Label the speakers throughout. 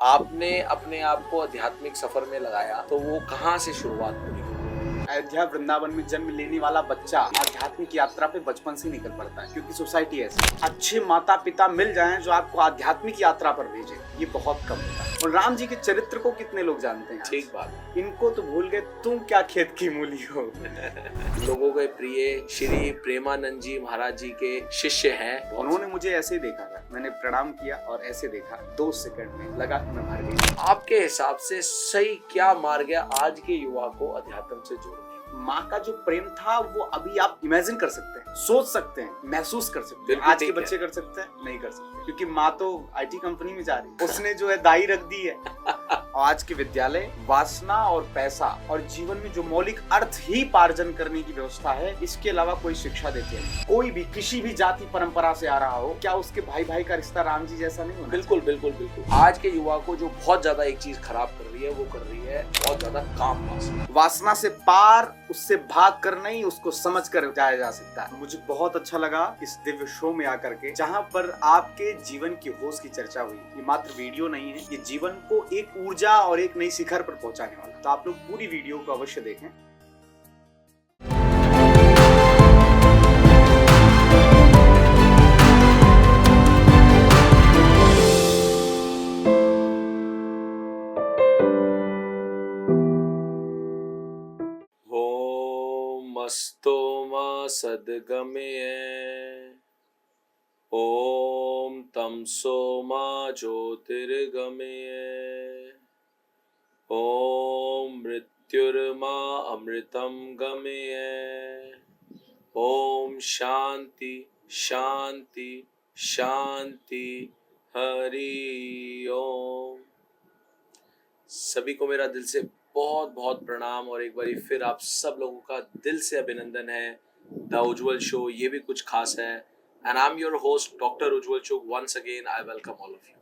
Speaker 1: आपने अपने आप को आध्यात्मिक सफर में लगाया तो वो कहाँ से शुरुआत हुई?
Speaker 2: अयोध्या वृंदावन में जन्म लेने वाला बच्चा आध्यात्मिक यात्रा पे बचपन से निकल पड़ता है, क्योंकि सोसाइटी ऐसी है। अच्छे माता पिता मिल जाएं जो आपको आध्यात्मिक यात्रा पर भेजे, ये बहुत कम होता है। और राम जी के चरित्र को कितने लोग जानते हैं?
Speaker 1: ठीक बात।
Speaker 2: इनको तो भूल गए, तुम क्या खेत की मूली हो।
Speaker 1: लोगों के प्रिय श्री प्रेमानंद जी महाराज जी के शिष्य हैं।
Speaker 2: उन्होंने मुझे ऐसे ही देखा था, मैंने प्रणाम किया और ऐसे देखा, 2 सेकंड में लगा कि मैं भर गया।
Speaker 1: आपके हिसाब से सही क्या मार गया आज के युवा को अध्यात्म से जोड़ने?
Speaker 2: माँ का जो प्रेम था वो अभी आप इमेजिन कर सकते हैं, सोच सकते हैं, महसूस कर सकते हैं। आज के बच्चे कर सकते हैं? नहीं कर सकते, क्योंकि माँ तो आईटी कंपनी में जा रही है, उसने जो है दाई रख दी है। आज के विद्यालय वासना और पैसा और जीवन में जो मौलिक अर्थ ही पार्जन करने की व्यवस्था है, इसके अलावा कोई शिक्षा देते हैं। कोई भी किसी भी जाति परंपरा से आ रहा हो, क्या उसके भाई भाई का रिश्ता राम जी जैसा नहीं होना?
Speaker 1: बिल्कुल बिल्कुल बिल्कुल। आज के युवा को जो बहुत ज्यादा एक चीज खराब कर रही है, वो कर रही है बहुत ज्यादा काम वासना।
Speaker 2: वासना से पार, उससे भाग कर नहीं, उसको समझ कर जाया जा सकता है। मुझे बहुत अच्छा लगा इस दिव्य शो में आकर के, जहाँ पर आपके जीवन की होश की चर्चा हुई। ये मात्र वीडियो नहीं है, ये जीवन को एक ऊर्जा और एक नई शिखर पर पहुंचाने वाला। तो आप लोग पूरी वीडियो को अवश्य देखें।
Speaker 1: मस्तो मा सद्गमय ओम तमसो मा ज्योतिर्गमय ओम मृत्युर्मा अमृतम गमय ओम शांति शांति शांति हरि ओम। सभी को मेरा दिल से बहुत बहुत प्रणाम और एक बार फिर आप सब लोगों का दिल से अभिनंदन है द उज्जवल शो। ये भी कुछ खास है and I am your host doctor Ujjwal Chugh. Once again I welcome all of you.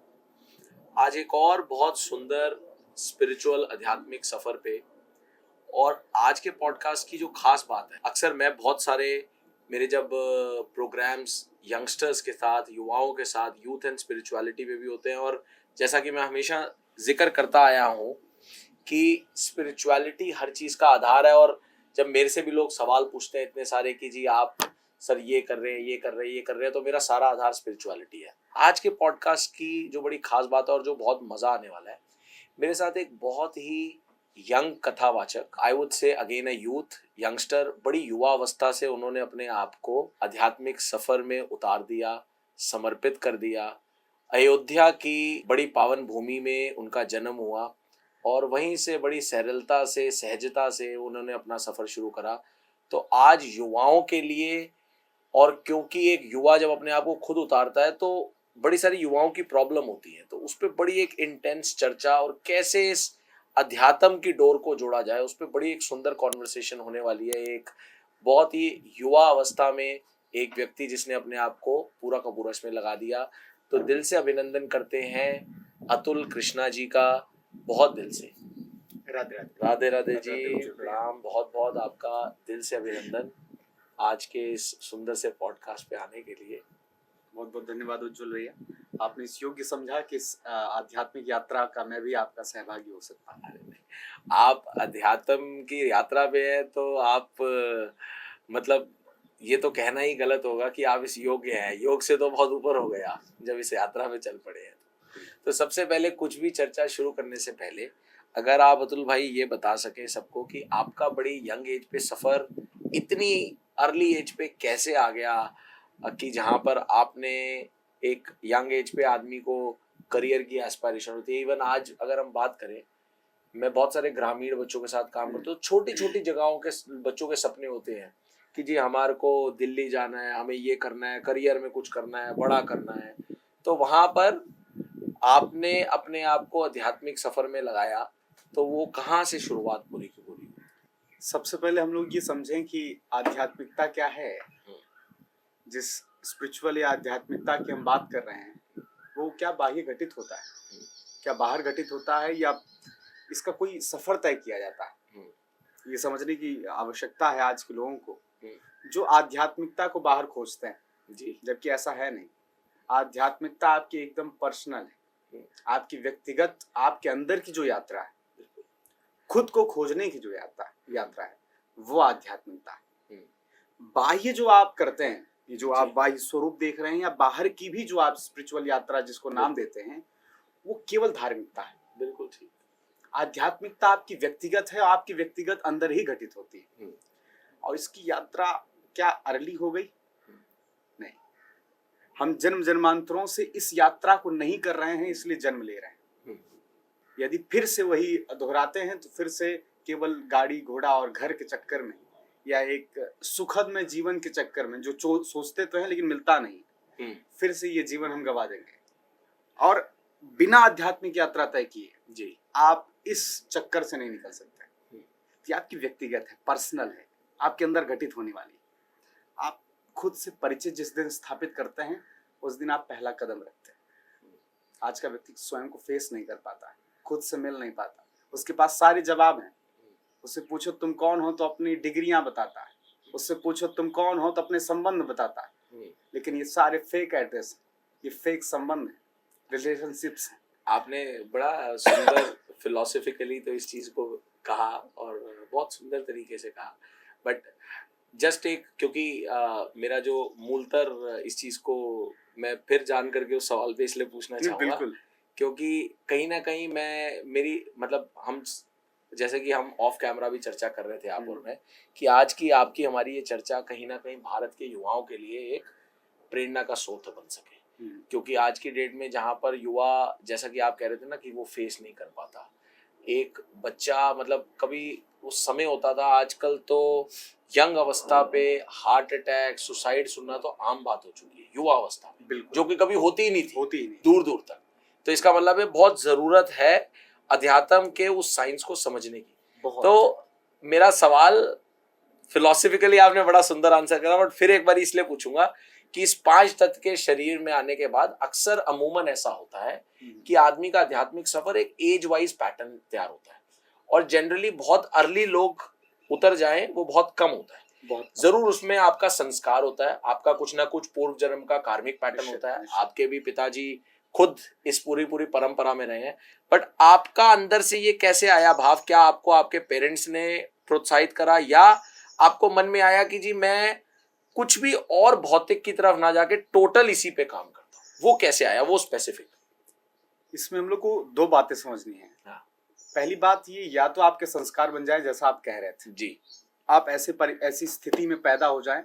Speaker 1: आज एक और बहुत सुंदर स्पिरिचुअल आध्यात्मिक सफर पे, और आज के पॉडकास्ट की जो खास बात है, अक्सर मैं बहुत सारे मेरे जब प्रोग्राम्स यंगस्टर्स के साथ, युवाओं के साथ, यूथ एंड स्पिरिचुअलिटी पे भी होते हैं, और जैसा कि मैं हमेशा जिक्र करता आया हूँ कि स्पिरिचुअलिटी हर चीज का आधार है। और जब मेरे से भी लोग सवाल पूछते हैं इतने सारे कि जी आप सर ये कर रहे हैं, ये कर रहे हैं, ये कर रहे हैं, तो मेरा सारा आधार स्पिरिचुअलिटी है। आज के पॉडकास्ट की जो बड़ी खास बात है और जो बहुत मजा आने वाला है, मेरे साथ एक बहुत ही यंग कथावाचक, I would say again a youth youngster, बड़ी युवा अवस्था से उन्होंने अपने आप को आध्यात्मिक सफर में उतार दिया, समर्पित कर दिया। अयोध्या की बड़ी पावन भूमि में उनका जन्म हुआ और वहीं से बड़ी सरलता से, सहजता से उन्होंने अपना सफर शुरू करा। तो आज युवाओं के लिए, और क्योंकि एक युवा जब अपने आप को खुद उतारता है तो बड़ी सारी युवाओं की प्रॉब्लम होती है, तो उस पर बड़ी एक इंटेंस चर्चा और कैसे इस अध्यात्म की डोर को जोड़ा जाए, उस पर बड़ी एक सुंदर कॉन्वर्सेशन होने वाली है। एक बहुत ही युवा अवस्था में एक व्यक्ति जिसने अपने आप को पूरा का पूरा इसमें लगा दिया। तो दिल से अभिनंदन करते हैं अतुल कृष्णा जी का, बहुत दिल से।
Speaker 2: राधे
Speaker 1: राधे राधे जी, प्रणाम, बहुत बहुत आपका दिल से अभिनंदन आज के इस सुंदर से पॉडकास्ट पे आने के लिए।
Speaker 2: बहुत बहुत धन्यवाद उज्जवल भैया, आपने इस योग्य समझा कि इस आध्यात्मिक यात्रा का मैं भी आपका सहभागी हो सकता हूँ।
Speaker 1: आप अध्यात्म की यात्रा पे है तो आप मतलब ये तो कहना ही गलत होगा कि आप इस योग्य हैं। योग से तो बहुत ऊपर हो गया जब इस यात्रा में चल पड़े हैं। तो सबसे पहले कुछ भी चर्चा शुरू करने से पहले अगर आप अतुल भाई ये बता सके सबको कि आपका बड़ी यंग एज पे सफर इतनी अर्ली एज पे कैसे आ गया कि जहाँ पर आपने एक यंग एज पे आदमी को करियर की एस्पायरेशन होती है। इवन आज अगर हम बात करें, मैं बहुत सारे ग्रामीण बच्चों के साथ काम करता हूँ, छोटी छोटी जगहों के बच्चों के सपने होते हैं कि जी हमारे को दिल्ली जाना है, हमें ये करना है, करियर में कुछ करना है, बड़ा करना है। तो वहाँ पर आपने अपने आप को आध्यात्मिक सफर में लगाया, तो वो कहाँ से शुरुआत पूरी की पूरी?
Speaker 2: सबसे पहले हम लोग ये समझें कि आध्यात्मिकता क्या है। जिस स्पिरिचुअल या आध्यात्मिकता की हम बात कर रहे हैं वो क्या बाह्य घटित होता है, क्या बाहर घटित होता है, या इसका कोई सफर तय किया जाता है, ये समझने की आवश्यकता है आज के लोगों को जो आध्यात्मिकता को बाहर खोजते हैं जी। जबकि ऐसा है नहीं, आध्यात्मिकता आपकी एकदम पर्सनल है, आपकी व्यक्तिगत, आपके अंदर की जो यात्रा है, खुद को खोजने की जो यात्रा है, वो आध्यात्मिकता है। बाह्य जो आप करते हैं, ये जो आप बाह्य स्वरूप देख रहे हैं, या बाहर की भी जो आप स्पिरिचुअल यात्रा जिसको नाम देते हैं, वो केवल धार्मिकता है।
Speaker 1: बिल्कुल ठीक।
Speaker 2: आध्यात्मिकता आपकी व्यक्तिगत है, आपकी व्यक्तिगत अंदर ही घटित होती है। और इसकी यात्रा क्या अर्ली हो गई? नहीं, हम जन्म जन्मांतरों से इस यात्रा को नहीं कर रहे हैं, इसलिए जन्म ले रहे हैं। यदि फिर से वही दोहराते हैं तो फिर से केवल गाड़ी घोड़ा और घर के चक्कर में, या एक सुखद में जीवन के चक्कर में, जो सोचते तो हैं लेकिन मिलता नहीं, फिर से ये जीवन हम गवा देंगे। और बिना आध्यात्मिक यात्रा तय किए जी आप इस चक्कर से नहीं निकल सकते। ये आपकी व्यक्तिगत है, पर्सनल है, आपके अंदर घटित होने वाली। आप खुद से परिचय जिस दिन स्थापित करते हैं, उस दिन आप पहला कदम रखते हैं। आज का व्यक्ति स्वयं को फेस नहीं कर पाता, खुद से मिल नहीं पाता, उसके पास सारे जवाब हैं। उससे पूछो तुम कौन हो तो अपनी डिग्रियां बताता है, उससे पूछो तुम कौन हो तो अपने संबंध बताता है, लेकिन ये सारे फेक एड्रेस, ये फेक संबंध है, रिलेशनशिप्स हैं।
Speaker 1: आपने बड़ा सुंदर फिलोसफिकली तो इस चीज को कहा और बहुत सुंदर तरीके से कहा, बट जस्ट एक, क्योंकि मेरा जो मूलतर इस चीज को मैं फिर जान करके उस सवाल पे इसलिए पूछना चाहूंगा, क्योंकि कहीं ना कहीं मेरी मतलब हम जैसे कि हम ऑफ कैमरा भी चर्चा कर रहे थे आप और मैं, कि आज की आपकी हमारी ये चर्चा कहीं ना कहीं भारत के युवाओं के लिए एक प्रेरणा का स्रोत बन सके। क्योंकि आज की डेट में जहाँ पर युवा, जैसा कि आप कह रहे थे ना कि वो फेस नहीं कर पाता, एक बच्चा मतलब कभी उस समय होता था, आजकल तो यंग अवस्था पे हार्ट अटैक, सुसाइड सुनना तो आम बात हो चुकी है युवा अवस्था में, जो कि कभी होती ही नहीं थी, दूर दूर तक। तो इसका मतलब है बहुत जरूरत है अध्यात्म के उस साइंस को समझने की। तो मेरा सवाल फिलोसफिकली आपने बड़ा सुंदर आंसर करा, बट फिर एक बार इसलिए पूछूंगा कि इस 5 तत्व के शरीर में आने के बाद अक्सर अमूमन ऐसा होता है कि आदमी का आध्यात्मिक सफर एक एज वाइज पैटर्न तैयार होता है, और जनरली बहुत अर्ली लोग उतर जाएं वो बहुत कम होता है। जरूर उसमें आपका संस्कार होता है, आपका कुछ ना कुछ पूर्व जन्म का कार्मिक पैटर्न होता है, आपके भी पिताजी खुद इस पूरी परंपरा में रहे हैं, बट आपका अंदर से ये कैसे आया भाव? क्या आपको आपके पेरेंट्स ने प्रोत्साहित करा, या आपको मन में आया कि जी मैं कुछ भी और भौतिक की तरफ ना जाके टोटल इसी पे काम करता हूँ? वो कैसे आया, वो स्पेसिफिक?
Speaker 2: इसमें हम लोग को 2 बातें समझनी है। पहली बात ये, या तो आपके संस्कार बन जाए जैसा आप कह रहे थे जी, आप ऐसी स्थिति में पैदा हो जाएं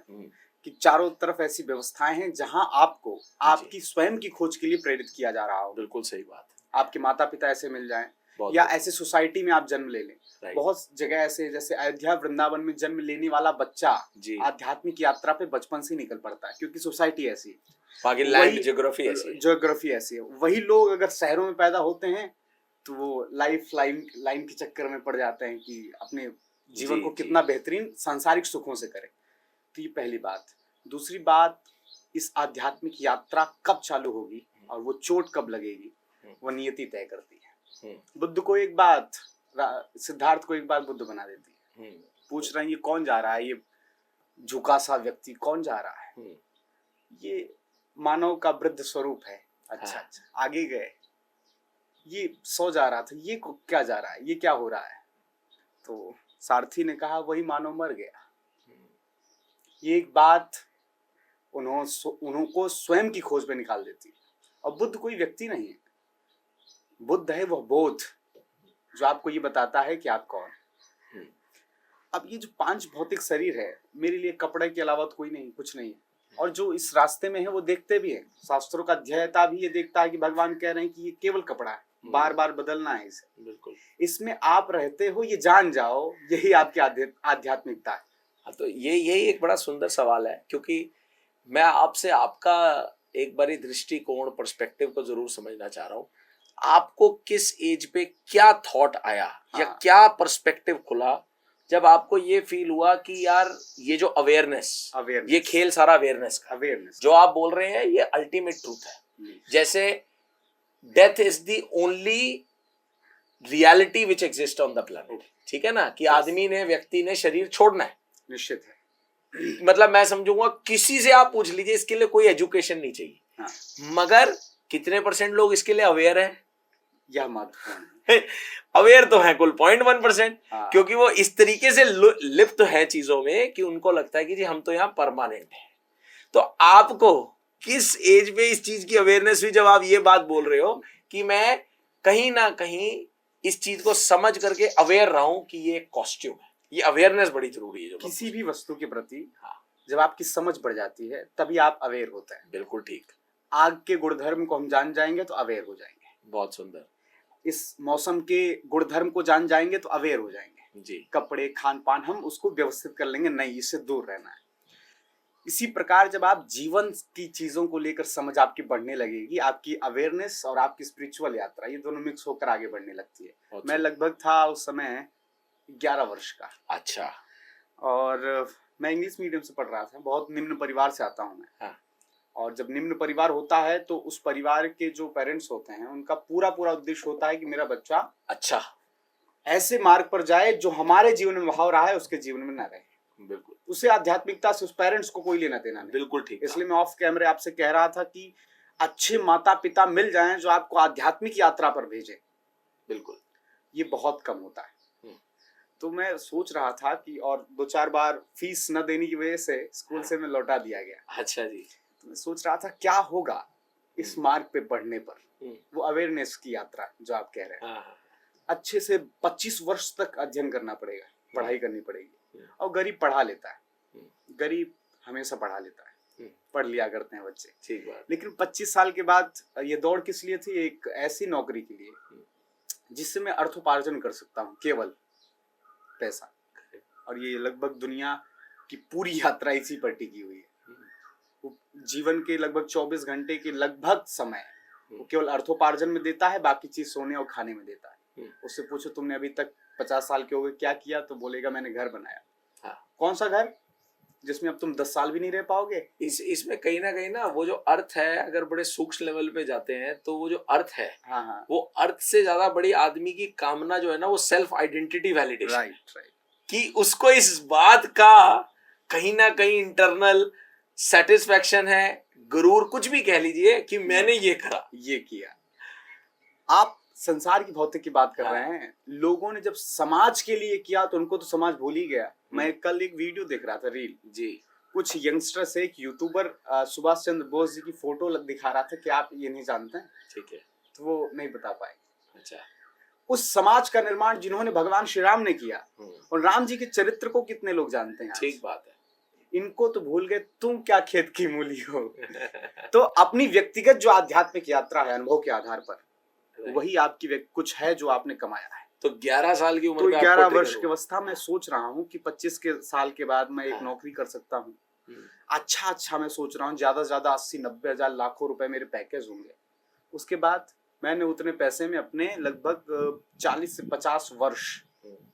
Speaker 2: कि चारों तरफ ऐसी व्यवस्थाएं हैं जहां आपको आपकी स्वयं की खोज के लिए प्रेरित किया जा रहा हो।
Speaker 1: बिल्कुल सही बात।
Speaker 2: आपके माता पिता ऐसे मिल जाएं, या ऐसे सोसाइटी में आप जन्म ले लें। बहुत जगह ऐसे, जैसे अयोध्या वृंदावन में जन्म लेने वाला बच्चा आध्यात्मिक यात्रा पे बचपन से निकल पड़ता है, क्योंकि सोसाइटी ऐसी है, ज्योग्राफी ऐसी है। वही लोग अगर शहरों में पैदा होते हैं तो वो लाइन के चक्कर में पड़ जाते हैं कि अपने जीवन को कितना बेहतरीन सांसारिक सुखों से करें। तो ये पहली बात। दूसरी बात, इस आध्यात्मिक यात्रा कब चालू होगी और वो चोट कब लगेगी, वो नियति तय करती है। बुद्ध को एक बात, सिद्धार्थ को एक बात बुद्ध बना देती है। पूछ रहे हैं ये कौन जा रहा है, ये झुका सा व्यक्ति कौन जा रहा है? ये मानव का वृद्ध स्वरूप है। अच्छा, आगे गए, ये सो जा रहा था, ये क्या जा रहा है, ये क्या हो रहा है? तो सारथी ने कहा वही मानव मर गया। ये एक बात उनको स्वयं की खोज पे निकाल देती है। और बुद्ध कोई व्यक्ति नहीं है, बुद्ध है वह बोध जो आपको ये बताता है कि आप कौन। अब ये जो 5 भौतिक शरीर है, मेरे लिए कपड़े के अलावा तो कोई नहीं, कुछ नहीं है। और जो इस रास्ते में है वो देखते भी है, शास्त्रों का अध्ययता भी ये देखता है कि भगवान कह रहे हैं कि ये केवल कपड़ा है, बार बार बदलना है इसे। बिल्कुल, इसमें आप रहते हो, ये जान जाओ, यही आपकी आध्यात्मिकता है।
Speaker 1: हाँ, तो यही एक बड़ा सुंदर सवाल है, क्योंकि मैं आपसे आपका एक बारी दृष्टिकोण, पर्सपेक्टिव को जरूर समझना चाह रहा हूँ। आपको किस एज पे क्या थॉट आया, या क्या पर्सपेक्टिव खुला जब आपको ये फील हुआ कि यार ये जो अवेयरनेस, ये खेल सारा अवेयरनेस का, जो आप बोल रहे हैं ये अल्टीमेट ट्रूथ है। जैसे death is the only reality which exist on the planet, ठीक है ना, कि आदमी ने, व्यक्ति ने शरीर छोड़ना है,
Speaker 2: निश्चित है।
Speaker 1: मतलब मैं समझूंगा किसी से आप पूछ लीजिए, इसके लिए कोई एजुकेशन नहीं चाहिए, मगर कितने % लोग इसके लिए अवेयर हैं?
Speaker 2: यह महत्वपूर्ण है।
Speaker 1: अवेयर तो है कुल 0.1%,
Speaker 2: हाँ।
Speaker 1: क्योंकि वो इस तरीके से लिप्त है चीजों में कि उनको लगता है कि जी हम तो यहाँ परमानेंट है। तो आपको किस एज पे इस चीज की अवेयरनेस हुई जब आप ये बात बोल रहे हो कि मैं कहीं ना कहीं इस चीज को समझ करके अवेयर रहा हूं कि ये कॉस्ट्यूम है? ये अवेयरनेस बड़ी जरूरी है। जो
Speaker 2: किसी भी वस्तु के प्रति
Speaker 1: हाँ,
Speaker 2: जब आपकी समझ बढ़ जाती है तभी आप अवेयर होते हैं।
Speaker 1: बिल्कुल ठीक।
Speaker 2: आग के गुणधर्म को हम जान जाएंगे तो अवेयर हो जाएंगे।
Speaker 1: बहुत सुंदर।
Speaker 2: इस मौसम के गुणधर्म को जान जाएंगे तो अवेयर हो जाएंगे।
Speaker 1: जी।
Speaker 2: कपड़े, खान पान हम उसको व्यवस्थित कर लेंगे, नहीं इससे दूर रहना है। इसी प्रकार जब आप जीवन की चीजों को लेकर समझ आपकी बढ़ने लगेगी, आपकी अवेयरनेस और आपकी स्पिरिचुअल यात्रा ये दोनों मिक्स होकर आगे बढ़ने लगती है। मैं लगभग था उस समय 11 वर्ष का।
Speaker 1: अच्छा।
Speaker 2: और मैं इंग्लिश मीडियम से पढ़ रहा था, बहुत निम्न परिवार से आता हूँ मैं।
Speaker 1: हाँ।
Speaker 2: और जब निम्न परिवार होता है तो उस परिवार के जो पेरेंट्स होते हैं उनका पूरा पूरा उद्देश्य होता है कि मेरा बच्चा
Speaker 1: अच्छा
Speaker 2: ऐसे मार्ग पर जाए जो हमारे जीवन में भाव रहा है उसके जीवन में ना रहे।
Speaker 1: बिल्कुल।
Speaker 2: उसे आध्यात्मिकता से उस पेरेंट्स को कोई लेना देना नहीं।
Speaker 1: बिल्कुल ठीक।
Speaker 2: इसलिए मैं ऑफ कैमरे आपसे कह रहा था कि अच्छे माता पिता मिल जाएं जो आपको आध्यात्मिक यात्रा पर भेजें।
Speaker 1: बिल्कुल।
Speaker 2: ये बहुत कम होता है। तो मैं सोच रहा था कि और 2-4 बार फीस न देने की वजह से स्कूल से मैं लौटा दिया गया।
Speaker 1: अच्छा जी।
Speaker 2: तो मैं सोच रहा था क्या होगा इस मार्ग पे बढ़ने पर। वो अवेयरनेस की यात्रा जो आप कह रहे हैं, अच्छे से 25 वर्ष तक अध्ययन करना पड़ेगा, पढ़ाई करनी पड़ेगी। और गरीब पढ़ा लेता है, गरीब हमेशा पढ़ा लेता है, पढ़ लिया करते हैं बच्चे। ठीक बात। लेकिन 25 साल के बाद ये दौड़ किस लिए थी? एक ऐसी नौकरी के लिए जिससे मैं अर्थोपार्जन कर सकता हूँ, केवल पैसा। और ये लगभग दुनिया की पूरी यात्रा इसी पर टिकी हुई है। जीवन के लगभग 24 घंटे के लगभग समय वो केवल अर्थोपार्जन में देता है, बाकी चीज सोने और खाने में देता है। उससे पूछो तुमने अभी तक 50 साल के हो गए क्या किया, तो बोलेगा मैंने घर बनाया। हाँ। कौन सा घर जिसमें अब तुम 10 साल भी नहीं रह पाओगे?
Speaker 1: इसमें कहीं ना वो जो अर्थ है, अगर बड़े सूक्ष्म लेवल पे जाते हैं तो वो जो अर्थ है, हाँ। वो अर्थ से ज्यादा बड़ी आदमी की कामना जो है ना वो सेल्फ आइडेंटिटी वैलिडेशन।
Speaker 2: राइट।
Speaker 1: कि उसको इस बात का कहीं ना कहीं इंटरनल सेटिस्फैक्शन है, गुरूर, कुछ भी कह लीजिए, कि मैंने ये करा,
Speaker 2: ये किया। आप संसार की भौतिक की बात कर रहे हैं। लोगों ने जब समाज के लिए किया तो उनको तो समाज भूल ही गया। मैं कल एक वीडियो देख रहा था, रील जी, कुछ यंगस्टर से एक यूट्यूबर सुभाष चंद्र बोस जी की फोटो दिखा रहा था कि आप ये नहीं जानते हैं। ठीक है। तो वो नहीं बता पाए। अच्छा। उस समाज का निर्माण जिन्होंने भगवान श्री राम ने किया, और राम जी के चरित्र को कितने लोग जानते हैं? ठीक बात है। इनको तो भूल गए, तुम क्या खेत की मूली हो। तो अपनी व्यक्तिगत जो आध्यात्मिक यात्रा है अनुभव के आधार पर, वही आपकी कुछ है जो आपने कमाया है।
Speaker 1: तो 11 साल की उम्र
Speaker 2: तो 11 वर्ष की अवस्था में सोच रहा हूँ कि 25 के साल के बाद मैं एक नौकरी कर सकता हूँ। अच्छा मैं सोच रहा हूँ ज्यादा से ज्यादा 80-90 हजार लाखों रुपए मेरे पैकेज होंगे। उसके बाद मैंने उतने पैसे में अपने लगभग 40 से 50 वर्ष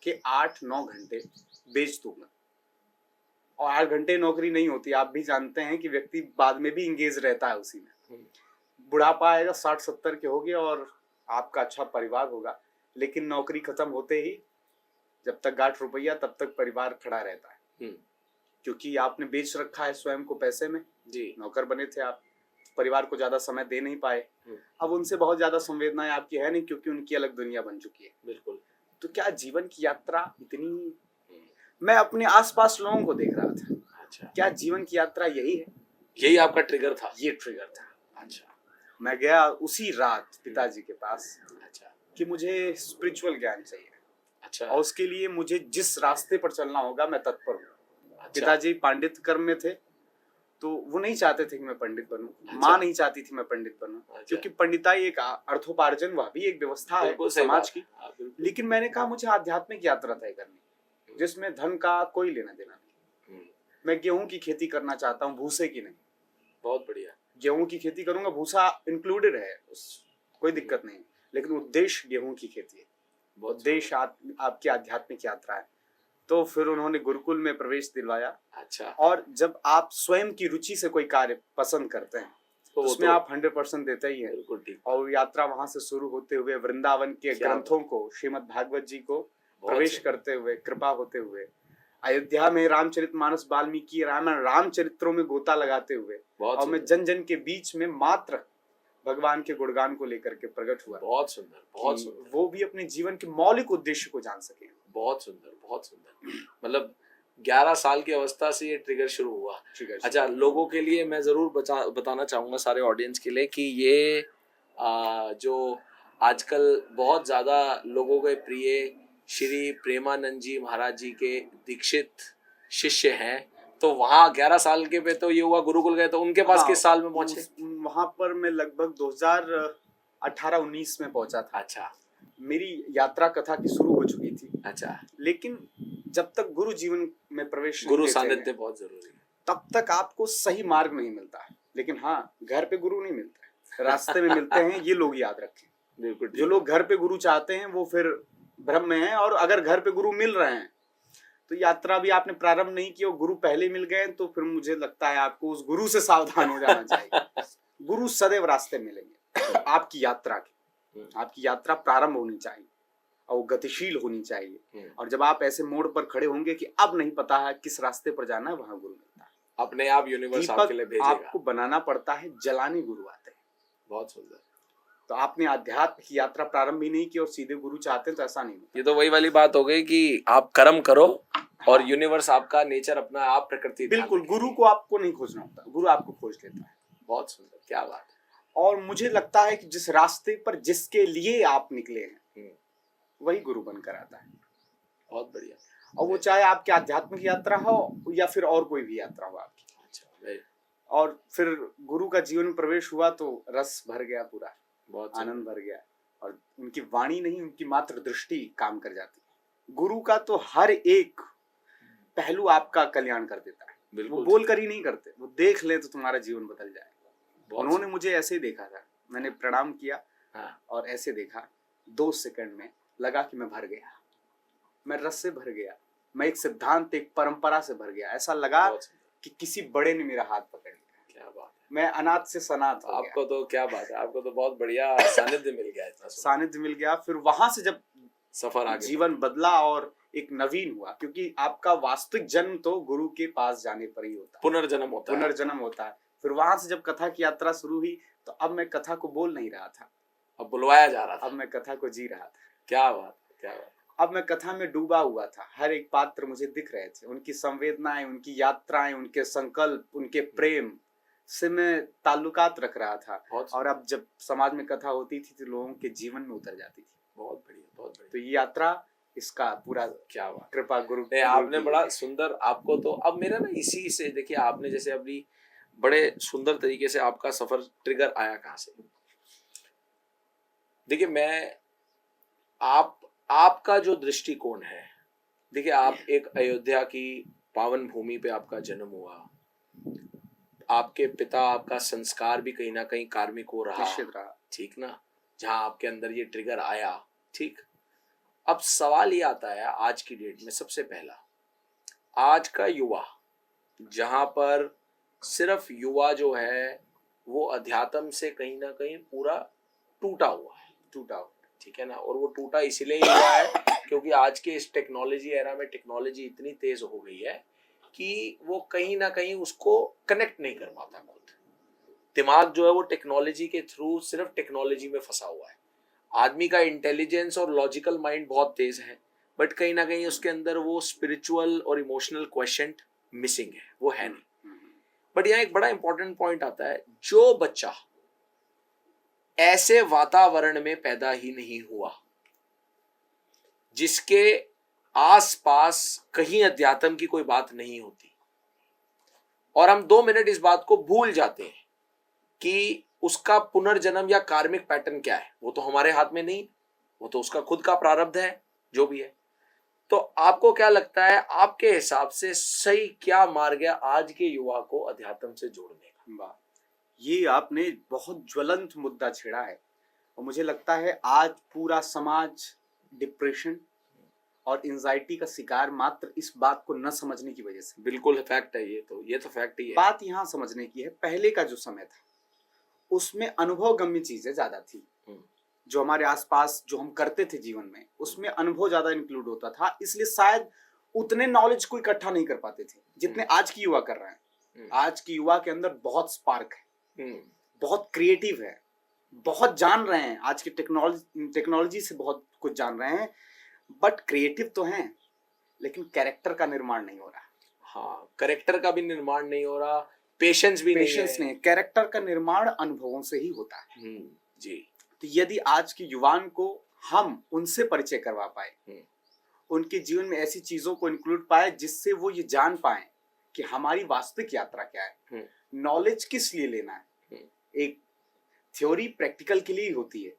Speaker 2: के 8-9 घंटे बेच दूंगा। और 8 घंटे नौकरी नहीं होती, आप भी जानते हैं कि व्यक्ति बाद में भी इंगेज रहता है उसी में। बुढ़ापा आएगा 60-70 के होगे और आपका अच्छा परिवार होगा, लेकिन नौकरी खत्म होते ही जब तक गांठ रुपया तब तक परिवार खड़ा रहता है। क्योंकि आपने बेच रखा है स्वयं को पैसे में। जी। नौकर बने थे आप, परिवार को ज्यादा समय दे नहीं पाए। अब उनसे बहुत ज्यादा संवेदनाएं आपकी है नहीं, क्योंकि उनकी अलग दुनिया बन चुकी है। बिल्कुल। तो क्या जीवन की यात्रा इतनी, मैं अपने आसपास लोगों को देख रहा था। अच्छा। क्या जीवन की यात्रा यही है? यही आपका ट्रिगर था? ये ट्रिगर था। अच्छा। मैं गया उसी रात पिताजी के पास। अच्छा। कि मुझे स्पिरिचुअल ज्ञान चाहिए। अच्छा। और उसके लिए मुझे जिस रास्ते पर चलना होगा मैं तत्पर हूँ। अच्छा। पिताजी पांडित कर्म में थे, तो वो नहीं चाहते थे कि मैं पंडित बनूं। अच्छा। माँ नहीं चाहती थी मैं पंडित बनूं। अच्छा। क्योंकि पंडिताई एक अर्थोपार्जन, वह भी एक व्यवस्था है समाज की। लेकिन मैंने कहा मुझे आध्यात्मिक यात्रा तय करनी, जिसमें धन का कोई लेना देना नहीं। मैं गेहूं की खेती करना चाहता हूँ, भूसे की नहीं। बहुत बढ़िया। गेहूं की खेती करूंगा, भूसा इंक्लूडेड है, कोई दिक्कत नहीं, लेकिन उद्देश्य गेहूं की खेती है। उद्देश्य आपकी आध्यात्मिक यात्रा है। तो फिर उन्होंने गुरुकुल में प्रवेश दिलवाया। अच्छा। और जब आप स्वयं की रुचि से कोई कार्य पसंद करते हैं तो उसमें आप 100% देते ही हैं। और यात्रा वहां से शुरू होते हुए वृंदावन के ग्रंथों को, श्रीमद् भागवत जी को प्रवेश करते हुए, कृपा होते हुए, अयोध्या में रामचरितमानस, वाल्मीकि रामायण, रामचरित्रों में गोता लगाते हुए, और मैं जन जन के बीच में मात्र भगवान के गुणगान को लेकर के प्रकट हुआ।
Speaker 1: बहुत सुंदर, बहुत
Speaker 2: कि
Speaker 1: सुंदर,
Speaker 2: वो भी अपने जीवन के मौलिक उद्देश्य को जान सके।
Speaker 1: बहुत सुंदर, बहुत सुंदर। मतलब 11 साल की अवस्था से ये ट्रिगर शुरू हुआ। अच्छा, लोगों के लिए मैं जरूर बताना चाहूंगा, सारे ऑडियंस के लिए, कि ये जो आजकल बहुत ज्यादा लोगों के प्रिय श्री प्रेमानंद जी महाराज जी के दीक्षित शिष्य हैं, तो वहाँ 11 साल के पे तो ये हुआ गुरुकुल गए, तो उनके पास किस साल में पहुंचे?
Speaker 2: वहां पर मैं लगभग 2018-19 में पहुंचा था।
Speaker 1: अच्छा,
Speaker 2: मेरी यात्रा कथा की शुरू हो चुकी थी।
Speaker 1: अच्छा,
Speaker 2: लेकिन जब तक गुरु जीवन में प्रवेश
Speaker 1: गुरु सानिध्य बहुत जरूरी है,
Speaker 2: तब तक आपको सही मार्ग नहीं मिलता है। लेकिन हाँ, घर पे गुरु नहीं मिलता है, रास्ते में मिलते हैं, ये लोग याद रखें।
Speaker 1: बिल्कुल।
Speaker 2: जो लोग घर पे गुरु चाहते हैं वो फिर भ्रम में हैं, और अगर घर पे गुरु मिल रहे हैं तो यात्रा भी आपने प्रारंभ नहीं की और गुरु पहले मिल गए, तो फिर मुझे लगता है आपको उस गुरु से सावधान हो जाना चाहिए। गुरु सदैव रास्ते मिलेंगे आपकी यात्रा की। आपकी यात्रा प्रारंभ होनी चाहिए और वो गतिशील होनी चाहिए। और जब आप ऐसे मोड़ पर खड़े होंगे कि अब नहीं पता है किस रास्ते पर जाना है, वहां गुरु मिलता है।
Speaker 1: अपने आप यूनिवर्स आपके लिए भेजेगा।
Speaker 2: आपको बनाना पड़ता है, जलाने गुरु आते हैं।
Speaker 1: बहुत सुंदर।
Speaker 2: तो आपने आध्यात्म की यात्रा प्रारंभ भी नहीं की और सीधे गुरु चाहते हैं, तो ऐसा नहीं होता।
Speaker 1: ये तो वही वाली बात हो गई कि आप कर्म करो और यूनिवर्स आपका नेचर अपना आप प्रकृति।
Speaker 2: बिल्कुल, गुरु को आपको नहीं खोजना होता, गुरु आपको खोज लेता है।
Speaker 1: बहुत सुंदर, क्या बात है।
Speaker 2: और मुझे लगता है कि जिस रास्ते पर जिसके लिए आप निकले हैं वही गुरु बनकर आता है।
Speaker 1: बहुत बढ़िया।
Speaker 2: और वो चाहे आपकी आध्यात्मिक यात्रा हो या फिर और कोई भी यात्रा हो आपकी।
Speaker 1: अच्छा,
Speaker 2: और फिर गुरु का जीवन में प्रवेश हुआ तो रस भर गया, पूरा
Speaker 1: बहुत
Speaker 2: आनंद भर गया। और उनकी वाणी नहीं, उनकी मात्र दृष्टि काम कर जाती है। गुरु का तो हर एक पहलू आपका कल्याण कर देता है। वो बोल कर ही नहीं करते, वो देख ले तो तुम्हारा जीवन बदल जाएगा। उन्होंने मुझे ऐसे ही देखा था, मैंने प्रणाम किया और ऐसे देखा, 2 सेकंड में लगा कि मैं भर गया, मैं रस से भर गया, मैं एक सिद्धांत, एक परंपरा से भर गया। ऐसा लगा कि किसी बड़े ने मेरा हाथ पकड़ लिया।
Speaker 1: क्या बात है।
Speaker 2: मैं अनाथ से सनाथ हो गया।
Speaker 1: आपको तो क्या बात है, आपको तो बहुत बढ़िया सानिध्य मिल गया। इतना
Speaker 2: सानिध्य मिल गया। फिर वहां से जब
Speaker 1: सफर आगे
Speaker 2: जीवन बदला और एक नवीन हुआ, क्योंकि आपका वास्तविक जन्म तो गुरु के पास जाने पर ही होता है,
Speaker 1: पुनर्जन्म होता है।
Speaker 2: पुनर्जन्म होता है। फिर वहां से जब कथा की यात्रा शुरू हुई, तो अब मैं कथा को बोल नहीं रहा था,
Speaker 1: अब बुलवाया जा रहा था।
Speaker 2: अब मैं कथा को जी रहा था।
Speaker 1: क्या बात, क्या बात।
Speaker 2: अब मैं कथा में डूबा हुआ था। हर एक पात्र मुझे दिख रहे थे, उनकी संवेदनाएं, उनकी यात्राएं, उनके संकल्प, उनके प्रेम से मैं ताल्लुकात रख रहा था। और अब जब समाज में कथा होती थी तो लोगों के जीवन में उतर जाती थी।
Speaker 1: बहुत बढ़िया, बहुत बढ़िया।
Speaker 2: तो ये यात्रा, इसका पूरा
Speaker 1: क्या बात,
Speaker 2: कृपा गुरु।
Speaker 1: आपने बड़ा सुंदर, आपको तो अब मेरा ना इसी से देखिए, आपने जैसे अभी बड़े सुंदर तरीके से आपका सफर ट्रिगर आया कहाँ से। देखिए, मैं आपका जो दृष्टिकोण है, देखिए आप एक अयोध्या की पावन भूमि पे आपका जन्म हुआ, आपके पिता, आपका संस्कार भी कहीं ना कहीं कार्मिक हो रहा, ठीक ना, जहां आपके अंदर ये ट्रिगर आया। ठीक, अब सवाल ये आता है आज की डेट में, सबसे पहला, आज का युवा, जहां पर सिर्फ युवा जो है वो अध्यात्म से कहीं ना कहीं पूरा टूटा हुआ है, ठीक है ना। और वो टूटा इसलिए हुआ है क्योंकि आज के इस टेक्नोलॉजी एरा में टेक्नोलॉजी इतनी तेज हो गई है कि वो कहीं ना कहीं उसको कनेक्ट नहीं कर पाता। खुद दिमाग जो है वो टेक्नोलॉजी के थ्रू सिर्फ टेक्नोलॉजी में फंसा हुआ है। आदमी का इंटेलिजेंस और लॉजिकल माइंड बहुत तेज है, बट कहीं ना कहीं उसके अंदर वो स्पिरिचुअल और इमोशनल क्वेश्चन मिसिंग है, वो है नहीं। बट यहाँ एक बड़ा इंपॉर्टेंट पॉइंट आता है, जो बच्चा ऐसे वातावरण में पैदा ही नहीं हुआ जिसके आसपास कहीं अध्यात्म की कोई बात नहीं होती, और हम 2 मिनट इस बात को भूल जाते हैं कि उसका पुनर्जन्म या कार्मिक पैटर्न क्या है, वो तो हमारे हाथ में नहीं, वो तो उसका खुद का प्रारब्ध है जो भी है। तो आपको क्या लगता है, आपके हिसाब से सही क्या मार्ग है आज के युवा को अध्यात्म से जोड़ने का?
Speaker 2: ये आपने बहुत ज्वलंत मुद्दा छेड़ा है। और मुझे लगता है आज पूरा समाज डिप्रेशन और एंजाइटी का शिकार मात्र इस बात को न समझने की वजह से।
Speaker 1: बिल्कुल फैक्ट है, ये तो फैक्ट ही है।
Speaker 2: बात यहाँ समझने की है, पहले का जो समय था उसमें अनुभवगम्य चीजें ज्यादा थी। जो हमारे आसपास जो हम करते थे जीवन में, उसमें अनुभव ज्यादा इंक्लूड होता था, इसलिए शायद उतने नॉलेज को इकट्ठा नहीं कर पाते थे जितने आज की युवा कर रहे हैं। आज की युवा के अंदर बहुत स्पार्क है, बहुत क्रिएटिव है, बहुत जान रहे हैं, आज की टेक्नोलॉजी से बहुत कुछ जान रहे हैं, बट क्रिएटिव तो हैं, लेकिन कैरेक्टर का निर्माण नहीं हो रहा।
Speaker 1: हाँ, कैरेक्टर का भी निर्माण नहीं हो रहा, पेशेंस भी
Speaker 2: पेशेंस
Speaker 1: नहीं
Speaker 2: नहीं, कैरेक्टर का निर्माण अनुभवों से ही होता है।
Speaker 1: जी।
Speaker 2: तो यदि आज के युवान को हम उनसे परिचय करवा पाए, उनके जीवन में ऐसी चीजों को इंक्लूड पाए जिससे वो ये जान पाए कि हमारी वास्तविक यात्रा क्या है, नॉलेज किस लिए लेना है। एक थ्योरी प्रैक्टिकल के लिए ही होती है,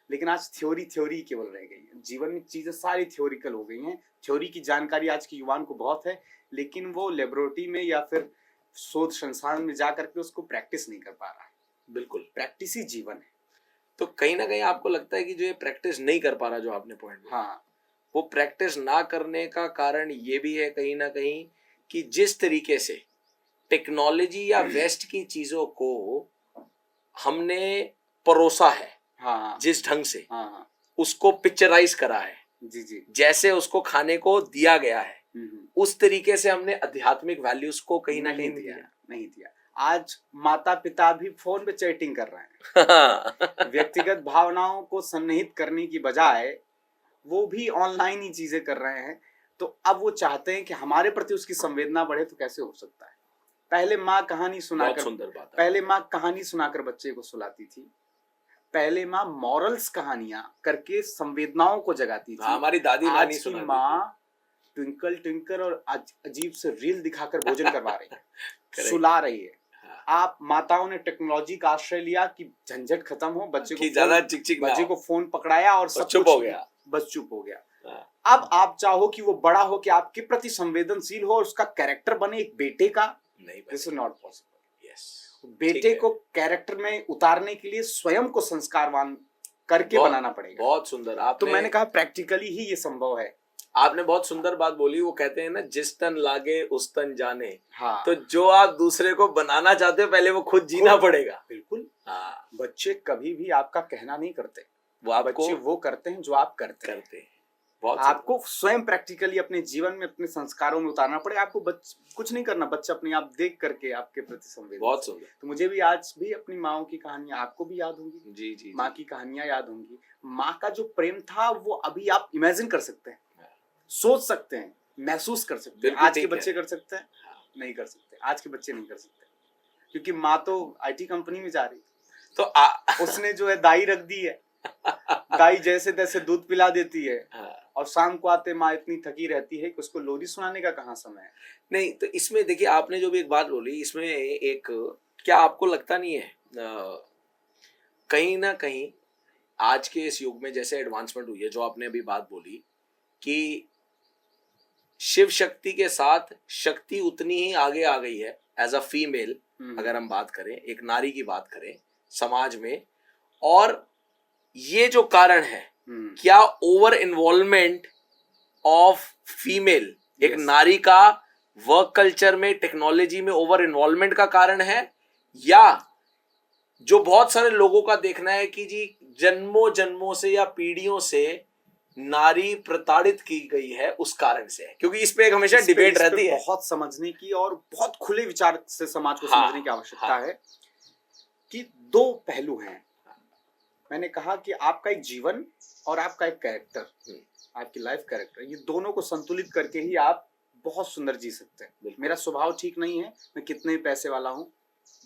Speaker 2: लेकिन आज थ्योरी केवल रह गई है। जीवन में चीजें सारी थ्योरिकल हो गई हैं। थ्योरी की जानकारी आज के युवान को बहुत है, लेकिन वो लेबोरेटरी में या फिर शोध संस्थान में जा करके उसको प्रैक्टिस नहीं कर पा रहा है।
Speaker 1: बिल्कुल,
Speaker 2: प्रैक्टिस ही जीवन है।
Speaker 1: तो कहीं ना कहीं आपको लगता है कि जो ये प्रैक्टिस नहीं कर पा रहा, जो आपने पॉइंट,
Speaker 2: हाँ,
Speaker 1: वो प्रैक्टिस ना करने का कारण ये भी है कहीं ना कहीं कि जिस तरीके से टेक्नोलॉजी या वेस्ट की चीजों को हमने परोसा है,
Speaker 2: हाँ,
Speaker 1: जिस ढंग से
Speaker 2: हाँ,
Speaker 1: उसको पिक्चराइज करा है,
Speaker 2: जी,
Speaker 1: जैसे उसको खाने को दिया गया है, उस तरीके से हमने आध्यात्मिक वैल्यूज को कहीं ना कहीं
Speaker 2: नहीं दिया। आज माता पिता भी फोन पे चैटिंग कर रहे हैं। व्यक्तिगत भावनाओं को सन्निहित करने की बजाय वो भी ऑनलाइन ही चीजें कर रहे हैं। तो अब वो चाहते हैं कि हमारे प्रति उसकी संवेदना बढ़े, तो कैसे हो सकता है? पहले माँ कहानी सुनाकर बच्चे को सुलाती थी। पहले माँ मॉरल्स कहानियां करके संवेदनाओं को जगाती थी।
Speaker 1: हमारी दादी
Speaker 2: आज की माँ ट्विंकल ट्विंकल और अजीब से रील दिखाकर भोजन करवा रही है, सुला रही है। आप माताओं ने टेक्नोलॉजी का आश्रय लिया कि झंझट खत्म हो, बच्चे को फोन पकड़ाया और सब
Speaker 1: चुप हो गया,
Speaker 2: बस चुप हो गया। अब आप चाहो कि वो बड़ा हो कि आपके प्रति संवेदनशील हो और उसका कैरेक्टर बने एक बेटे का, दिस इज नॉट पॉसिबल। बेटे को कैरेक्टर में उतारने के लिए स्वयं को संस्कारवान करके बनाना पड़ेगा।
Speaker 1: बहुत सुंदर आपने,
Speaker 2: तो मैंने कहा प्रैक्टिकली ही ये संभव है।
Speaker 1: आपने बहुत सुंदर बात बोली। वो कहते हैं ना, जिस तन लागे उस तन जाने।
Speaker 2: हाँ,
Speaker 1: तो जो आप दूसरे को बनाना चाहते हो, पहले वो खुद जीना पड़ेगा।
Speaker 2: बिल्कुल।
Speaker 1: हाँ,
Speaker 2: बच्चे कभी भी आपका कहना नहीं करते,
Speaker 1: बच्चे
Speaker 2: वो करते हैं जो आप करते हैं। बहुत आपको स्वयं प्रैक्टिकली अपने जीवन में अपने संस्कारों में उतारना पड़े। आपको कुछ नहीं करना, बच्चा अपने आप देख करके आपके प्रति संवेदनशील।
Speaker 1: बहुत सुंदर। तो
Speaker 2: मुझे भी आज भी अपनी माँ की कहानियां आपको भी याद होंगी।
Speaker 1: जी।
Speaker 2: माँ की कहानियां याद होंगी। माँ का जो प्रेम था वो अभी आप इमेजिन कर सकते हैं, सोच सकते हैं, महसूस कर सकते हैं। आज के बच्चे कर सकते हैं? नहीं कर सकते। आज के बच्चे नहीं कर सकते, क्योंकि माँ तो आईटी कंपनी में जा रही, तो उसने जो है दाई रख दी है। दाई जैसे तैसे दूध पिला देती है, और शाम को आते माँ इतनी थकी रहती है कि उसको लोरी सुनाने का कहाँ समय है।
Speaker 1: नहीं, तो इसमें देखिए, आपने जो भी एक बात बोली, इसमें एक, क्या आपको लगता नहीं है कहीं ना कहीं आज के इस युग में जैसे एडवांसमेंट हुई है, जो आपने अभी बात बोली कि शिव शक्ति के साथ शक्ति उतनी ही आगे आ गई है एज अ फीमेल, अगर हम बात करें, एक नारी की बात करें समाज में, और ये जो कारण है, क्या ओवर इन्वॉल्वमेंट ऑफ फीमेल, एक नारी का वर्क कल्चर में, टेक्नोलॉजी में ओवर इन्वॉल्वमेंट का कारण है, या जो बहुत सारे लोगों का देखना है कि जी जन्मों जन्मों से या पीढ़ियों से नारी प्रताड़ित की गई है, उस कारण से है? क्योंकि इस पे एक हमेशा डिबेट रहती है।
Speaker 2: बहुत समझने की और बहुत खुले विचार से समाज को समझने की आवश्यकता है कि दो पहलू हैं। मैंने कहा कि आपका एक जीवन और आपका एक कैरेक्टर, आपकी लाइफ कैरेक्टर, ये दोनों को संतुलित करके ही आप बहुत सुंदर जी सकते हैं। मेरा स्वभाव ठीक नहीं है, मैं कितने भी पैसे वाला हूँ,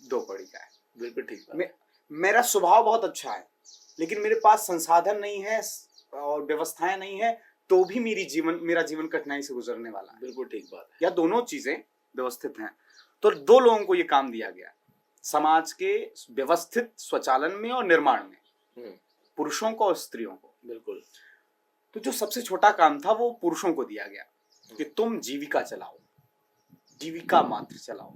Speaker 2: दो कौड़ी का है।
Speaker 1: बिल्कुल ठीक।
Speaker 2: मेरा स्वभाव बहुत अच्छा है, लेकिन मेरे पास संसाधन नहीं है और व्यवस्थाएं नहीं है, तो भी मेरा जीवन कठिनाई से गुजरने वाला है।
Speaker 1: बिल्कुल ठीक बात है।
Speaker 2: या दोनों चीजें व्यवस्थित हैं, तो दो लोगों को ये काम दिया गया समाज के व्यवस्थित स्वचालन में और निर्माण में, पुरुषों को और स्त्रियों को।
Speaker 1: बिल्कुल।
Speaker 2: तो जो सबसे छोटा काम था वो पुरुषों को दिया गया कि तुम जीविका चलाओ, जीविका मात्र चलाओ।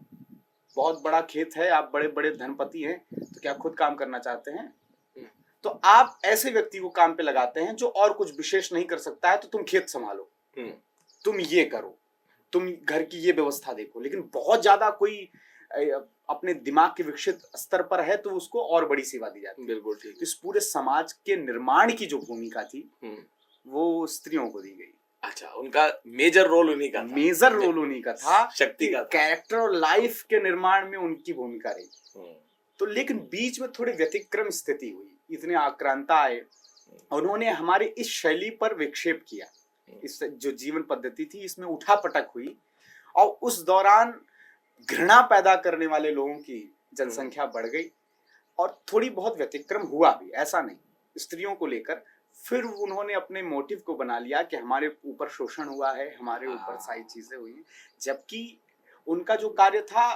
Speaker 2: बहुत बड़ा खेत है, आप बड़े बड़े धनपति हैं, तो क्या खुद काम करना चाहते हैं? तो आप ऐसे व्यक्ति को काम पे लगाते हैं जो और कुछ विशेष नहीं कर सकता है, तो तुम खेत संभालो, तुम ये करो, तुम घर की ये व्यवस्था देखो। लेकिन बहुत ज्यादा कोई अपने दिमाग के विकसित स्तर पर है तो उसको और बड़ी सेवा दी जाती है।
Speaker 1: बिल्कुल ठीक।
Speaker 2: इस पूरे समाज के निर्माण की जो भूमिका थी वो स्त्रियों को दी गई।
Speaker 1: अच्छा, उनका मेजर रोल उन्हीं का था।
Speaker 2: मेजर रोल उन्हीं का था,
Speaker 1: शक्ति का।
Speaker 2: कैरेक्टर और लाइफ के निर्माण में उनकी भूमिका रही। तो लेकिन बीच में थोड़ी व्यतिक्रम स्थिति हुई, इतने आक्रांता आए, उन्होंने हमारे इस शैली पर विक्षेप किया, इस जो जीवन पद्धति थी इसमें उठापटक हुई, और उस दौरान घृणा पैदा करने वाले लोगों की जनसंख्या बढ़ गई और थोड़ी बहुत व्यतिक्रम हुआ भी, ऐसा नहीं, स्त्रियों को लेकर। फिर उन्होंने अपने मोटिव को बना लिया कि हमारे ऊपर शोषण हुआ है, हमारे ऊपर सारी चीजें हुई हैं, जबकि उनका जो कार्य था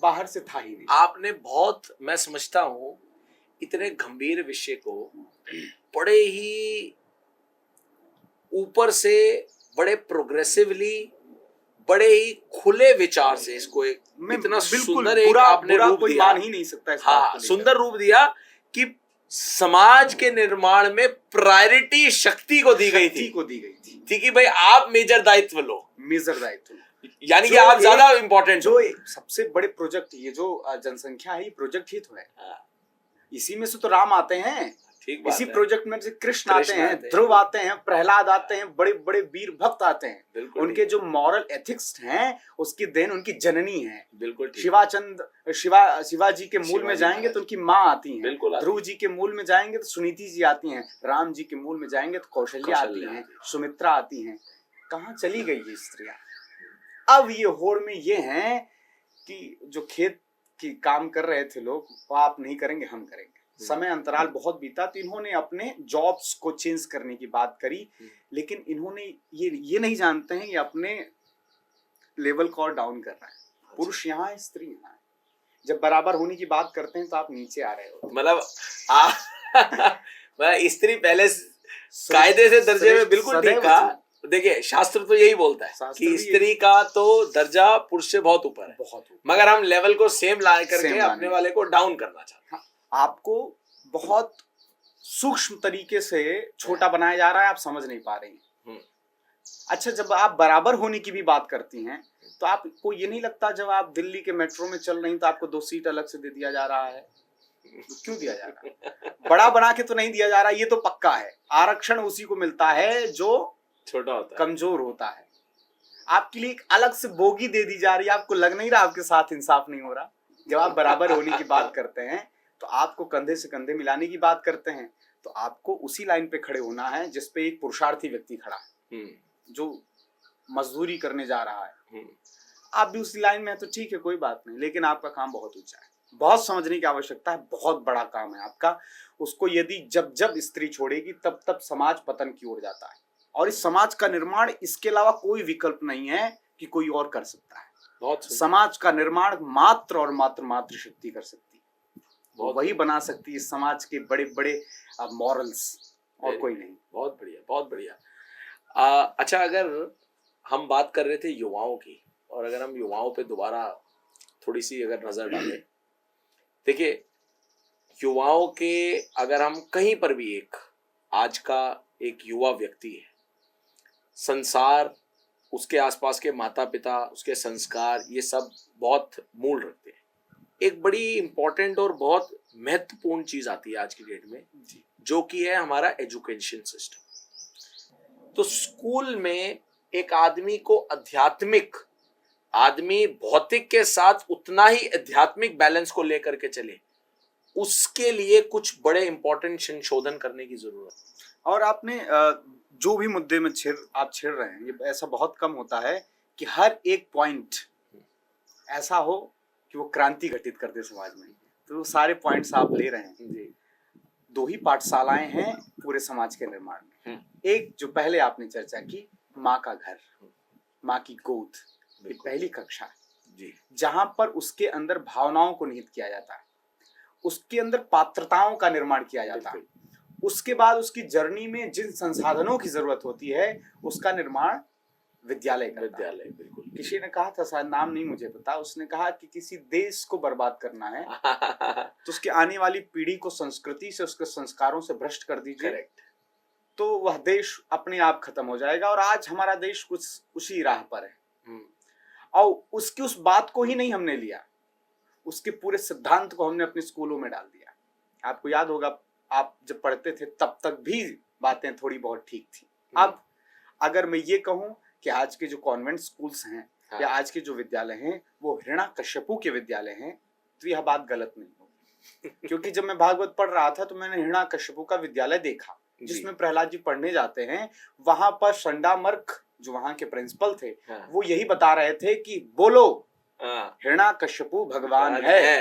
Speaker 2: बाहर से था ही नहीं।
Speaker 1: आपने बहुत, मैं समझता हूँ, इतने गंभीर विषय को बड़े ही ऊपर से, बड़े प्रोग्रेसिवली, बड़े ही खुले विचार से इसको एक इतना सुंदर एक आपने रूप
Speaker 2: कोई
Speaker 1: दिया,
Speaker 2: मान ही नहीं सकता इस बात
Speaker 1: हाँ,
Speaker 2: को
Speaker 1: सुंदर रूप दिया कि समाज के निर्माण में प्रायोरिटी शक्ति को दी गई थी कि भाई आप मेजर दायित्व लो, यानी कि आप ज्यादा इंपॉर्टेंट।
Speaker 2: जो सबसे बड़े प्रोजेक्ट, ये जो जनसंख्या है, ये प्रोजेक्ट ही तो है, इसी में से तो राम आते हैं, इसी प्रोजेक्ट में से कृष्ण आते हैं, ध्रुव आते हैं, प्रहलाद आते हैं, बड़े बड़े वीर भक्त आते हैं। उनके जो मॉरल एथिक्स हैं उसकी देन उनकी जननी है।
Speaker 1: बिल्कुल।
Speaker 2: शिवाजी के मूल में जाएंगे तो उनकी माँ आती है, ध्रुव जी के मूल में जाएंगे तो सुनीति जी आती हैं, राम जी के मूल में जाएंगे तो कौशल्या आती हैं, सुमित्रा आती हैं। कहाँ चली गई ये स्त्रियां? अब ये होड़ में ये हैं कि जो खेत की काम कर रहे थे लोग, वो आप नहीं करेंगे, हम करेंगे। समय अंतराल बहुत बीता तो इन्होंने अपने जॉब्स को चेंज करने की बात करी, लेकिन इन्होंने ये नहीं जानते हैं ये अपने लेवल को और डाउन कर रहा है। पुरुष यहाँ है, स्त्री यहाँ है। जब बराबर होने की बात करते हैं तो आप नीचे आ रहे हो।
Speaker 1: मतलब स्त्री पहले कायदे से दर्जे में बिल्कुल ठीक कहा। देखिए, शास्त्र तो यही बोलता है कि स्त्री का तो दर्जा पुरुष से बहुत ऊपर है, मगर हम लेवल को सेम ला करके अपने वाले को डाउन करना चाहते हैं।
Speaker 2: आपको बहुत सूक्ष्म तरीके से छोटा बनाया जा रहा है, आप समझ नहीं पा रही हैं। अच्छा, जब आप बराबर होने की भी बात करती हैं तो आपको ये नहीं लगता जब आप दिल्ली के मेट्रो में चल रही तो आपको 2 सीट अलग से दे दिया जा रहा है? क्यों दिया जा रहा है? बड़ा बना के तो नहीं दिया जा रहा, ये तो पक्का है। आरक्षण उसी को मिलता है जो
Speaker 1: छोटा होता है,
Speaker 2: कमजोर होता है। आपके लिए एक अलग से बोगी दे दी जा रही है। आपको लग नहीं रहा आपके साथ इंसाफ नहीं हो रहा? जब आप बराबर होने की बात करते हैं तो आपको कंधे से कंधे मिलाने की बात करते हैं, तो आपको उसी लाइन पे खड़े होना है जिस पे एक पुरुषार्थी व्यक्ति खड़ा है जो मजदूरी करने जा रहा है। आप भी उसी लाइन में है तो ठीक है, कोई बात नहीं, लेकिन आपका काम बहुत ऊंचा है, बहुत समझने की आवश्यकता है, बहुत बड़ा काम है आपका। उसको यदि जब जब स्त्री छोड़ेगी तब तब समाज पतन की ओर जाता है, और इस समाज का निर्माण इसके अलावा कोई विकल्प नहीं है कि कोई और कर सकता है। समाज का निर्माण मात्र और मात्र शक्ति कर सकती है, वही बना सकती है इस समाज के बड़े बड़े मॉरल्स, और कोई नहीं।
Speaker 1: बहुत बढ़िया, बहुत बढ़िया। अच्छा, अगर हम बात कर रहे थे युवाओं की, और अगर हम युवाओं पे दोबारा थोड़ी सी अगर नजर डालें, देखिए, युवाओं के अगर हम कहीं पर भी, एक आज का एक युवा व्यक्ति है, संसार, उसके आसपास के माता पिता, उसके संस्कार, ये सब बहुत मूल रखते हैं। एक बड़ी इंपॉर्टेंट और बहुत महत्वपूर्ण चीज आती है आज की डेट में, जो कि है हमारा एजुकेशन सिस्टम। तो स्कूल में एक आदमी को आदमी भौतिक के साथ उतना ही आध्यात्मिक बैलेंस को लेकर के चले, उसके लिए कुछ बड़े इंपॉर्टेंट संशोधन करने की जरूरत है।
Speaker 2: और आपने जो भी मुद्दे में आप छेड़ रहे हैं, ये ऐसा बहुत कम होता है कि हर एक पॉइंट ऐसा हो कि वो क्रांति घटित कर दे समाज में। तो वो सारे पॉइंट्स आप ले रहे हैं जी। 2 ही पाठशालाएं हैं पूरे समाज के निर्माण में। एक जो पहले आपने चर्चा की, माँ का घर, माँ की गोद, पहली कक्षा जी, जहां पर उसके अंदर भावनाओं को निहित किया जाता है, उसके अंदर पात्रताओं का निर्माण किया जाता है, उसके बाद उसकी जर्नी में जिन संसाधनों की जरूरत होती है उसका निर्माण विद्यालय करता है।
Speaker 1: बिल्कुल।
Speaker 2: किसी ने कहा था, शायद नाम नहीं मुझे पता, उसने कहा कि किसी देश को बर्बाद करना है तो उसकी आने वाली पीढ़ी को संस्कृति से, उसके संस्कारों से भ्रष्ट कर दीजिए, तो वह देश अपने आप खत्म हो जाएगा। और आज हमारा देश कुछ उसी राह पर है। और उसकी उस बात को ही नहीं हमने लिया, उसके पूरे सिद्धांत को हमने अपने स्कूलों में डाल दिया। आपको याद होगा, आप जब पढ़ते थे तब तक भी बातें थोड़ी बहुत ठीक थी। अब अगर मैं ये कहूं कि आज के जो कॉन्वेंट स्कूल्स हैं या आज के जो विद्यालय हैं वो हिरण्याकश्यपु के विद्यालय हैं, तो यह बात गलत नहीं होगी। क्योंकि जब मैं भागवत पढ़ रहा था तो मैंने हिरण्याकश्यपु का विद्यालय देखा, जिसमें प्रहलाद जी पढ़ने जाते हैं। वहां पर संडामर्क जो वहां के प्रिंसिपल थे,
Speaker 1: हाँ।
Speaker 2: वो यही बता रहे थे कि बोलो
Speaker 1: हाँ।
Speaker 2: हिरण्याकश्यपु भगवान है,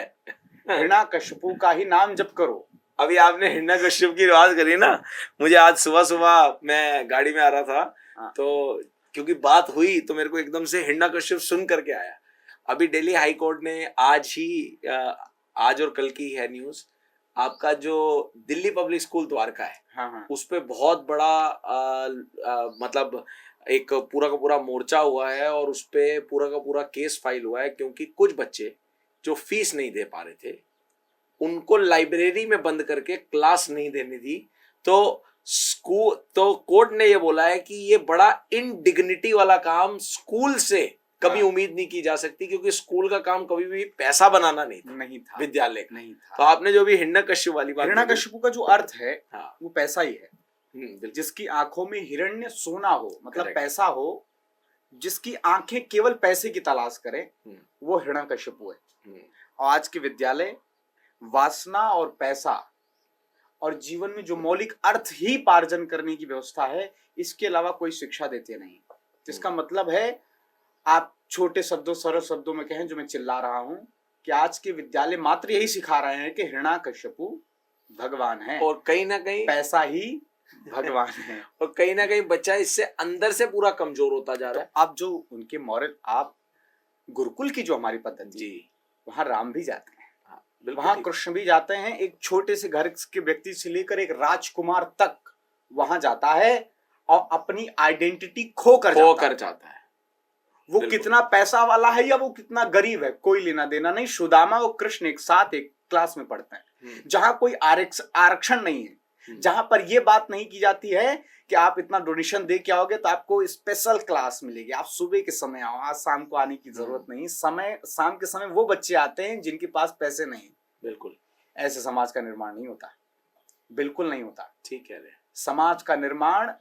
Speaker 2: हिरण्याकश्यपु का ही नाम जप करो।
Speaker 1: अभी आपने हिरण्याकश्यप की बात करी ना, मुझे आज सुबह सुबह मैं गाड़ी में आ रहा था,
Speaker 2: हाँ।
Speaker 1: तो क्योंकि बात हुई तो मेरे को एकदम से हिरण्याकश्यप सुन करके आया। अभी दिल्ली हाई कोर्ट ने आज और कल की है न्यूज, आपका जो दिल्ली पब्लिक स्कूल द्वारका है,
Speaker 2: हाँ।
Speaker 1: उस पे बहुत बड़ा मतलब एक पूरा का पूरा मोर्चा हुआ है और उस पे पूरा का पूरा केस फाइल हुआ है, क्योंकि कुछ बच्चे जो फीस नहीं दे पा रहे थे उनको लाइब्रेरी में बंद करके क्लास नहीं देनी थी। तो कोर्ट ने ये बोला है कि ये बड़ा इनडिग्निटी वाला काम स्कूल से कभी उम्मीद नहीं की जा सकती, क्योंकि स्कूल का काम कभी भी पैसा बनाना नहीं था, विद्यालय नहीं था। तो आपने जो भी हिरण्याकश्यप वाली बात,
Speaker 2: हिरण्याकश्यप का जो अर्थ है वो पैसा ही है। जिसकी आंखों में हिरण्य सोना हो, मतलब पैसा हो, जिसकी आंखें केवल पैसे की तलाश करें, वो हिरण्याकश्यप है। और आज के विद्यालय वासना और पैसा और जीवन में जो मौलिक अर्थ ही पार्जन करने की व्यवस्था है, इसके अलावा कोई शिक्षा देते नहीं। इसका मतलब है, आप छोटे शब्दों सरल शब्दों में कहें जो मैं चिल्ला रहा हूं, कि आज के विद्यालय मात्र यही सिखा रहे हैं कि हिरण्याकश्यपु भगवान है
Speaker 1: और कहीं ना कहीं
Speaker 2: पैसा ही भगवान है।
Speaker 1: और कहीं ना कहीं बच्चा इससे अंदर से पूरा कमजोर होता जा रहा है।
Speaker 2: अब जो उनके मॉरल, आप गुरुकुल की जो हमारी पद्धति जी, वहां राम भी जाते हैं, वहां कृष्ण भी जाते हैं। एक छोटे से घर के व्यक्ति से लेकर एक राजकुमार तक वहां जाता है और अपनी आइडेंटिटी खो कर जाता है। वो कितना पैसा वाला है या वो कितना गरीब है, कोई लेना देना नहीं। सुदामा और कृष्ण एक साथ एक क्लास में पढ़ते हैं, जहां कोई आरक्षण नहीं है, जहां पर यह बात नहीं की जाती है कि आप इतना डोनेशन दे के आओगे तो आपको स्पेशल क्लास मिलेगी, आप सुबह के समय आओ, आज शाम को आने की जरूरत नहीं। शाम के समय वो बच्चे आते हैं जिनके पास पैसे नहीं।
Speaker 1: बिल्कुल
Speaker 2: ऐसे समाज का निर्माण नहीं होता, बिल्कुल नहीं होता।
Speaker 1: ठीक कह रहे हैं।
Speaker 2: समाज का निर्माण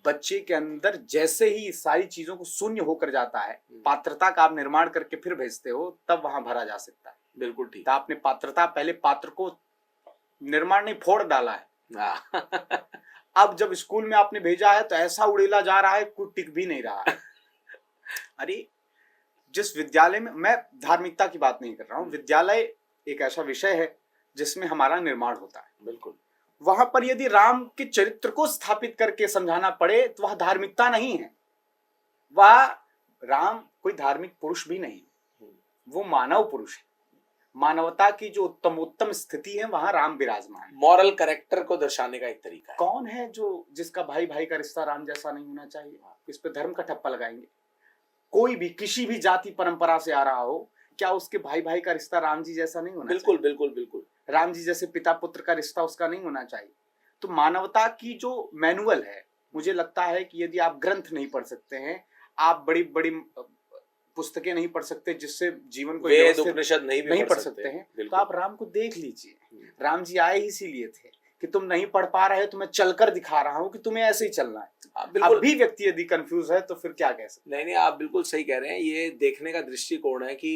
Speaker 2: बच्चे के अंदर जैसे ही सारी चीजों को शून्य होकर जाता है, पात्रता का आप निर्माण करके फिर भेजते हो, तब वहां भरा जा सकता है।
Speaker 1: बिल्कुल ठीक।
Speaker 2: तो आपने पात्रता, पहले पात्र को निर्माण नहीं, फोड़ डाला है। अब जब स्कूल में आपने भेजा है तो ऐसा उड़ेला जा रहा है, कुछ टिक भी नहीं रहा है। अरे जिस विद्यालय में, मैं धार्मिकता की बात नहीं कर रहा हूँ, विद्यालय एक ऐसा विषय है जिसमें हमारा निर्माण होता है।
Speaker 1: बिल्कुल। वहां
Speaker 2: पर यदि राम के चरित्र को स्थापित करके समझाना पड़े तो वह धार्मिकता नहीं है। वह राम कोई धार्मिक पुरुष भी नहीं, वो मानव पुरुष है। मानवता की जो उत्तम स्थिति है, वहां राम विराजमान है।
Speaker 1: मॉरल कैरेक्टर को दर्शाने का एक तरीका है।
Speaker 2: कौन है जो जिसका भाई भाई का रिश्ता राम जैसा नहीं होना चाहिए? इस पे धर्म का ठप्पा लगाएंगे। कोई भी किसी भी जाति परंपरा से आ रहा हो, क्या उसके भाई भाई का रिश्ता राम जी जैसा नहीं होना
Speaker 1: बिल्कुल,
Speaker 2: चाहिए?
Speaker 1: बिल्कुल बिल्कुल।
Speaker 2: राम जी जैसे पिता पुत्र का रिश्ता उसका नहीं होना चाहिए। तो मानवता की जो मैनुअल है, मुझे लगता है कि यदि आप ग्रंथ नहीं पढ़ सकते हैं, आप बड़ी बड़ी पुस्तकें नहीं पढ़ सकते जिससे जीवन को
Speaker 1: वेद उपनिषद नहीं पढ़ सकते
Speaker 2: हैं, तो आप राम को देख लीजिए। राम जी आए इसीलिए थे कि तुम नहीं पढ़ पा रहे हो तो मैं चलकर दिखा रहा हूं कि तुम्हें ऐसे ही चलना है। अब भी व्यक्ति यदि कंफ्यूज है तो फिर क्या कह सकते?
Speaker 1: नहीं, आप बिल्कुल सही कह रहे हैं। ये देखने का दृष्टिकोण है कि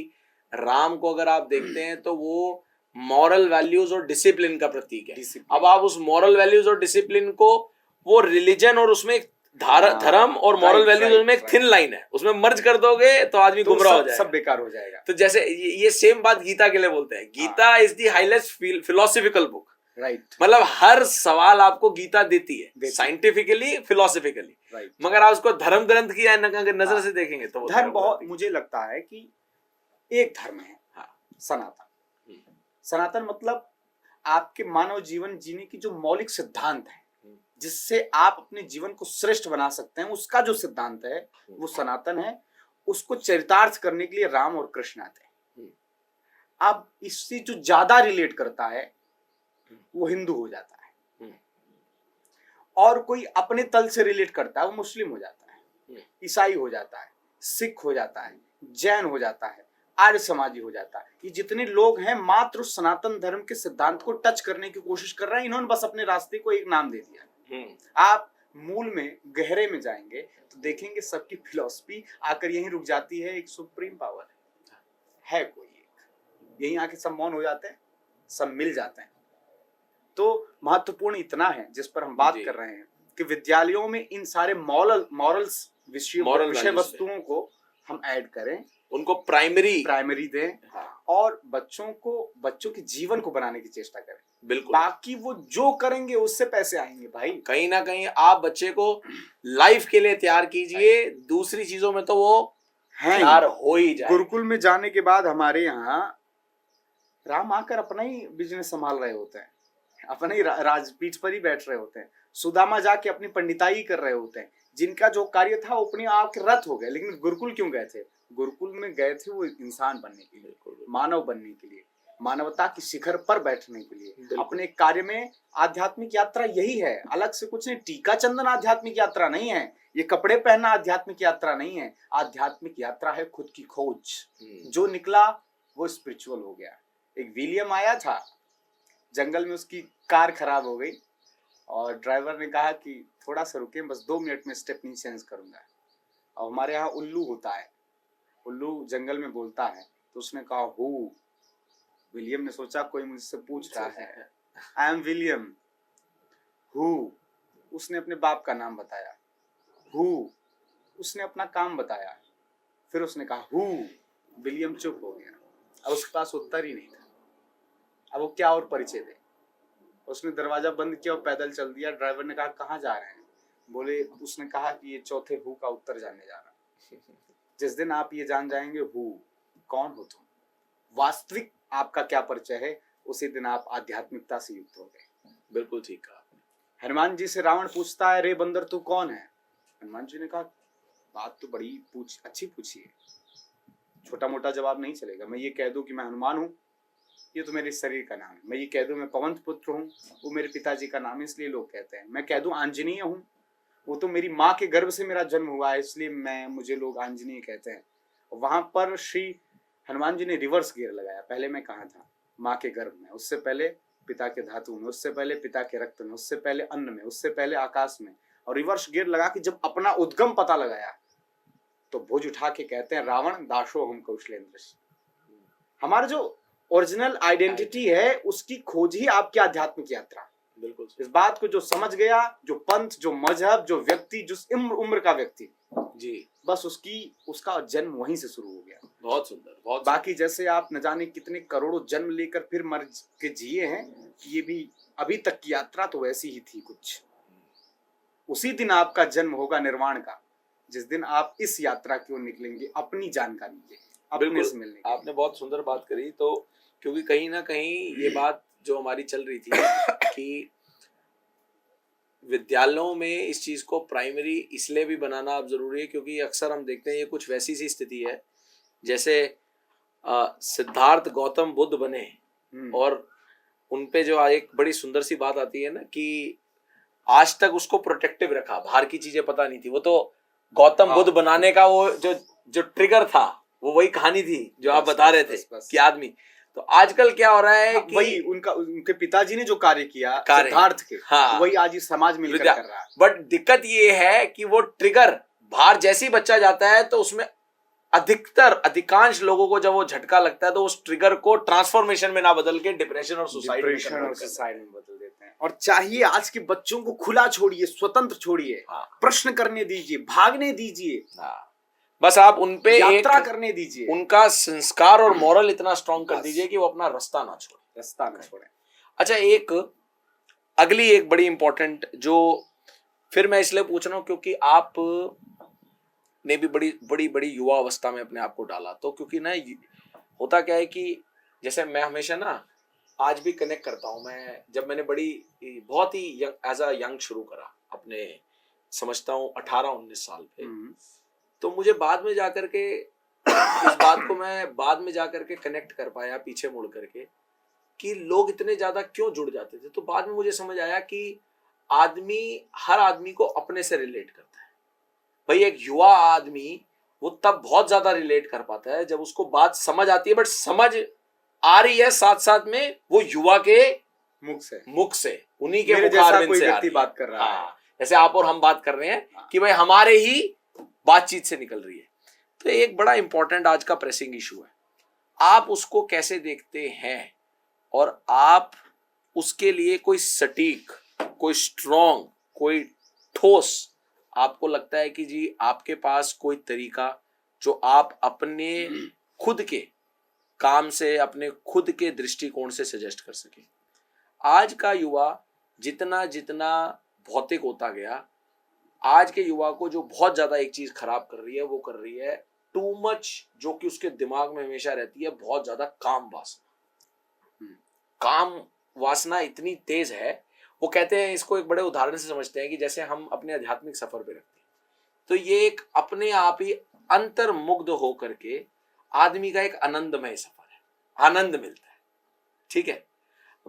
Speaker 1: राम को अगर आप देखते हैं तो वो मॉरल वैल्यूज और डिसिप्लिन का प्रतीक है। अब आप उस मॉरल वैल्यूज और डिसिप्लिन को, वो रिलीजन और उसमें धर्म और मॉरल वैल्यूज में एक थिन लाइन है, उसमें मर्ज कर दोगे तो आदमी गुमराह हो जाएगा,
Speaker 2: सब बेकार हो जाएगा।
Speaker 1: तो जैसे ये सेम बात गीता के लिए बोलते हैं। Gita is the highest philosophical book,
Speaker 2: right.
Speaker 1: मतलब हर सवाल आपको गीता देती है, साइंटिफिकली फिलोसॉफिकली, मगर आप उसको धर्म ग्रंथ की नजर से देखेंगे तो
Speaker 2: धर्म बहुत, मुझे लगता है कि एक धर्म है, सनातन। सनातन मतलब आपके मानव जीवन जीने की जो मौलिक सिद्धांत है, जिससे आप अपने जीवन को श्रेष्ठ बना सकते हैं, उसका जो सिद्धांत है वो सनातन है। उसको चरितार्थ करने के लिए राम और कृष्ण आते हैं। अब इससे जो ज्यादा रिलेट करता है वो हिंदू हो जाता है, और कोई अपने तल से रिलेट करता है वो मुस्लिम हो जाता है, ईसाई हो जाता है, सिख हो जाता है, जैन हो जाता है, आर्य समाजी हो जाता है। ये जितने लोग हैं मात्र सनातन धर्म के सिद्धांत को टच करने की कोशिश कर रहे हैं। इन्होंने बस अपने रास्ते को एक नाम दे दिया। आप मूल में गहरे में जाएंगे तो देखेंगे सबकी फिलॉसफी आकर यहीं रुक जाती है। एक सुप्रीम पावर है कोई एक, यहीं आके सब मौन हो जाते हैं। सब मिल जाते हैं। तो महत्वपूर्ण इतना है जिस पर हम बात
Speaker 1: जी।
Speaker 2: कर रहे हैं कि विद्यालयों में इन सारे मॉरल्स विषय
Speaker 1: Moral
Speaker 2: वस्तुओं को हम ऐड करें,
Speaker 1: उनको प्राइमरी
Speaker 2: दें,
Speaker 1: हाँ,
Speaker 2: और बच्चों के जीवन को बनाने की चेष्टा करें।
Speaker 1: बिल्कुल।
Speaker 2: बाकी वो जो करेंगे उससे पैसे आएंगे भाई।
Speaker 1: कहीं ना कहीं आप बच्चे को लाइफ के लिए तैयार कीजिए, दूसरी चीजों में तो वो
Speaker 2: हैं
Speaker 1: तैयार हो ही जाए।
Speaker 2: गुरुकुल में जाने के बाद हमारे यहाँ राम आकर अपना ही बिजनेस संभाल रहे होते हैं, अपने ही राजपीठ पर ही बैठ रहे होते हैं। सुदामा जाके अपनी पंडिताई कर रहे होते हैं। जिनका जो कार्य था वो अपने आप के रथ हो गए। लेकिन गुरुकुल क्यों गए थे? गुरुकुल में गए थे वो इंसान बनने के लिए, मानव बनने के लिए, मानवता की शिखर पर बैठने के लिए। अपने कार्य में आध्यात्मिक यात्रा यही है, अलग से कुछ नहीं। टीका चंदन आध्यात्मिक यात्रा नहीं है, ये कपड़े पहनना आध्यात्मिक यात्रा नहीं है। आध्यात्मिक यात्रा है खुद की खोज। जो निकला वो स्पिरिचुअल हो गया। एक विलियम आया था जंगल में, उसकी कार खराब हो गई और ड्राइवर ने कहा कि थोड़ा सा रुके, बस 2 मिनट में स्टेपनी चेंज करूंगा। और हमारे यहाँ उल्लू होता है, उल्लू जंगल में बोलता है, तो उसने कहा हु। विलियम ने सोचा कोई मुझसे पूछ रहा है, आई एम विलियम। हु, उसने अपने बाप का नाम बताया। हु, उसने अपना काम बताया। फिर उसने कहा हु। विलियम चुप हो गया। अब उसके पास उत्तर ही नहीं था। अब वो क्या और परिचय दे। उसने दरवाजा बंद किया और पैदल चल दिया। ड्राइवर ने कहा कहाँ जा रहे हैं? बोले, उसने कहा कि ये चौथे हु का उत्तर जानने जा रहा हूं। जिस दिन आप ये जान जाएंगे हु कौन हो तुम, वास्तविक आपका क्या परिचय है, उसी दिन आप आध्यात्मिकता से युक्त हो गए।
Speaker 1: बिल्कुल ठीक कहा।
Speaker 2: हनुमान जी से रावण पूछता है, रे बंदर तू कौन है? हनुमान जी ने कहा बात तो बड़ी अच्छी पूछी है, छोटा मोटा जवाब नहीं चलेगा। मैं ये कह दूं कि मैं हनुमान हूँ, ये तो मेरे शरीर का नाम है। मैं ये कह दूं मैं पवन पुत्र हूँ, वो मेरे पिताजी का नाम है, इसलिए लोग कहते हैं। मैं कह दूं आंजनेय हूँ, वो तो मेरी माँ के गर्भ से मेरा जन्म हुआ है, इसलिए मुझे लोग आंजनेय कहते हैं। वहां पर श्री हनुमान जी ने रिवर्स गियर लगाया। पहले मैं कहाँ था? माँ के गर्भ में, उससे पहले पिता के धातु में, उससे पहले पिता के रक्त में, उससे पहले अन्न में, उससे पहले आकाश में। और रिवर्स गियर लगा के जब अपना उद्गम पता लगाया तो भुज उठा के कहते हैं रावण दासो हम कौशलेंद्र। हमारा जो ओरिजिनल आइडेंटिटी है उसकी खोज ही आपकी आध्यात्मिक यात्रा।
Speaker 1: बिल्कुल।
Speaker 2: इस बात को जो समझ गया, जो पंथ, जो मजहब, जो व्यक्ति, जिस उम्र का व्यक्ति
Speaker 1: जी, बस
Speaker 2: उसका जन्म वहीं से शुरू हो गया।
Speaker 1: बहुत सुंदर, बहुत
Speaker 2: बाकी जैसे आप न जाने कितने करोड़ों जन्म लेकर फिर मर के जिए हैं, ये भी अभी तक की यात्रा तो वैसी ही थी कुछ। उसी दिन आपका जन्म होगा निर्वाण का, जिस दिन आप इस यात्रा की ओर निकलेंगे अपनी जानकारी के, अपने से मिलने के।
Speaker 1: आपने बहुत सुंदर बात करी। तो क्योंकि कहीं ना कहीं ये बात जो हमारी चल रही थी कि विद्यालयों में इस चीज को प्राइमरी इसलिए भी बनाना अब जरूरी है क्योंकि अक्सर हम देखते हैं ये कुछ वैसी सी स्थिति है जैसे सिद्धार्थ गौतम बुद्ध बने और उनपे जो एक बड़ी सुंदर सी बात आती है ना कि आज तक उसको प्रोटेक्टिव रखा, बाहर की चीजें पता नहीं थी। वो तो गौतम बुद्ध बनाने का वो जो ट्रिगर था वो वही कहानी थी जो आप बता रहे थे कि आदमी। तो आजकल क्या हो रहा है कि
Speaker 2: वही उनके पिताजी ने जो कार्य किया सिद्धार्थ के, वही आज इस समाज में कर रहा है।
Speaker 1: बट दिक्कत ये है कि वो ट्रिगर बाहर जैसे ही बच्चा जाता है तो उसमें अधिकांश लोगों को जब वो झटका लगता है तो उस ट्रिगर को ट्रांसफॉर्मेशन में ना बदल के डिप्रेशन और सुसाइड
Speaker 2: में बदल देते हैं। और चाहिए आज के बच्चों को खुला छोड़िए, स्वतंत्र छोड़िए, प्रश्न करने दीजिए, भागने दीजिए,
Speaker 1: बस आप उनपे
Speaker 2: यात्रा करने दीजिए,
Speaker 1: उनका संस्कार और मॉरल इतना स्ट्रॉन्ग कर दीजिए कि वो अपना रास्ता ना छोड़े। अच्छा, अगली एक बड़ी इंपॉर्टेंट जो फिर मैं इसलिए पूछ रहा हूं क्योंकि आप ने भी बड़ी बड़ी युवा अवस्था में अपने आप को डाला। तो क्योंकि ना होता क्या है कि जैसे मैं हमेशा ना आज भी कनेक्ट करता हूं, मैं जब मैंने बहुत ही एज अ यंग शुरू करा अपने, समझता हूँ 18-19 साल पे, तो मुझे बाद में जाकर के इस बात को मैं बाद में जाकर के कनेक्ट कर पाया पीछे मुड़ करके कि लोग इतने ज्यादा क्यों जुड़ जाते थे। तो बाद में मुझे समझ आया कि हर आदमी को अपने से रिलेट करता है। भाई एक युवा आदमी वो तब बहुत ज्यादा रिलेट कर पाता है जब उसको बात समझ आती है, बट समझ आ रही है साथ साथ में वो युवा के मुख से उन्हीं के मुखारबिंद से व्यक्ति
Speaker 2: बात कर रहा है।
Speaker 1: जैसे आप और हम बात कर रहे हैं कि भाई हमारे ही बातचीत से निकल रही है। तो एक बड़ा इंपॉर्टेंट आज का प्रेसिंग इशू है, आप उसको कैसे देखते हैं और आप उसके लिए कोई सटीक, कोई स्ट्रॉन्ग, कोई ठोस, आपको लगता है कि जी आपके पास कोई तरीका जो आप अपने खुद के काम से, अपने खुद के दृष्टिकोण से सजेस्ट कर सके। आज का युवा जितना जितना भौतिक होता गया, आज के युवा को जो बहुत ज्यादा एक चीज खराब कर रही है, वो कर रही है टू मच, जो कि उसके दिमाग में हमेशा रहती है, बहुत ज्यादा काम वासना। काम वासना इतनी तेज है, वो कहते हैं, इसको एक बड़े उदाहरण से समझते हैं कि जैसे हम अपने आध्यात्मिक सफर पे रखते हैं, तो ये एक अपने आप ही अंतर्मुग्ध होकर के आदमी का एक आनंदमय सफर है, आनंद मिलता है। ठीक है,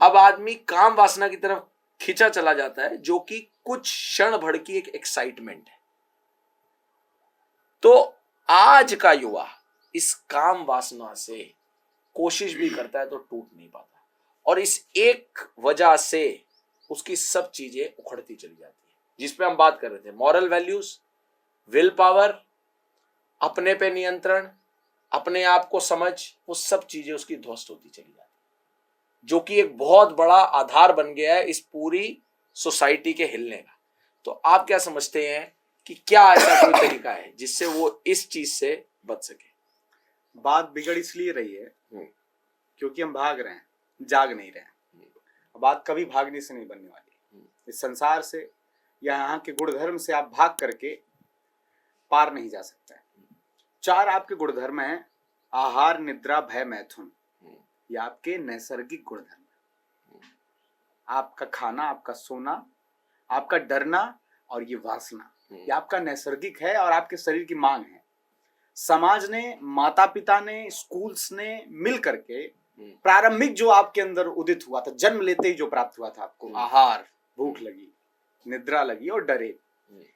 Speaker 1: अब आदमी काम वासना की तरफ खींचा चला जाता है, जो कि कुछ क्षण भर की एक एक्साइटमेंट है। तो आज का युवा इस काम वासना से कोशिश भी करता है तो टूट नहीं पाता, और इस एक वजह से उसकी सब चीजें उखड़ती चली जाती है, जिस पे हम बात कर रहे थे, मॉरल वैल्यूज, विल पावर, अपने पे नियंत्रण, अपने आप को समझ, वो सब चीजें उसकी ध्वस्त होती चली जाती है, जो कि एक बहुत बड़ा आधार बन गया है इस पूरी सोसाइटी के हिलने का। तो आप क्या समझते हैं कि क्या ऐसा कोई तरीका है जिससे वो इस चीज से बच सके?
Speaker 2: बात बिगड़ इसलिए रही है क्योंकि हम भाग रहे हैं, जाग नहीं रहे हैं। बात कभी भागने से नहीं बनने वाली। इस संसार से या यहाँ के गुणधर्म से आप भाग करके पार नहीं जा सकते। 4 आपके गुणधर्म हैं, आहार, निद्रा, भय, मैथुन। ये आपके नैसर्गिक गुणधर्म। आपका खाना, आपका सोना, आपका डरना और ये वासना, ये आपका नैसर्गिक है और आपके शरीर की मांग है। समाज ने, माता पिता ने, स्कूल्स ने मिल करके प्रारंभिक जो आपके अंदर उदित हुआ था, जन्म लेते ही जो प्राप्त हुआ था आपको, आहार, भूख लगी, निद्रा लगी और डरे,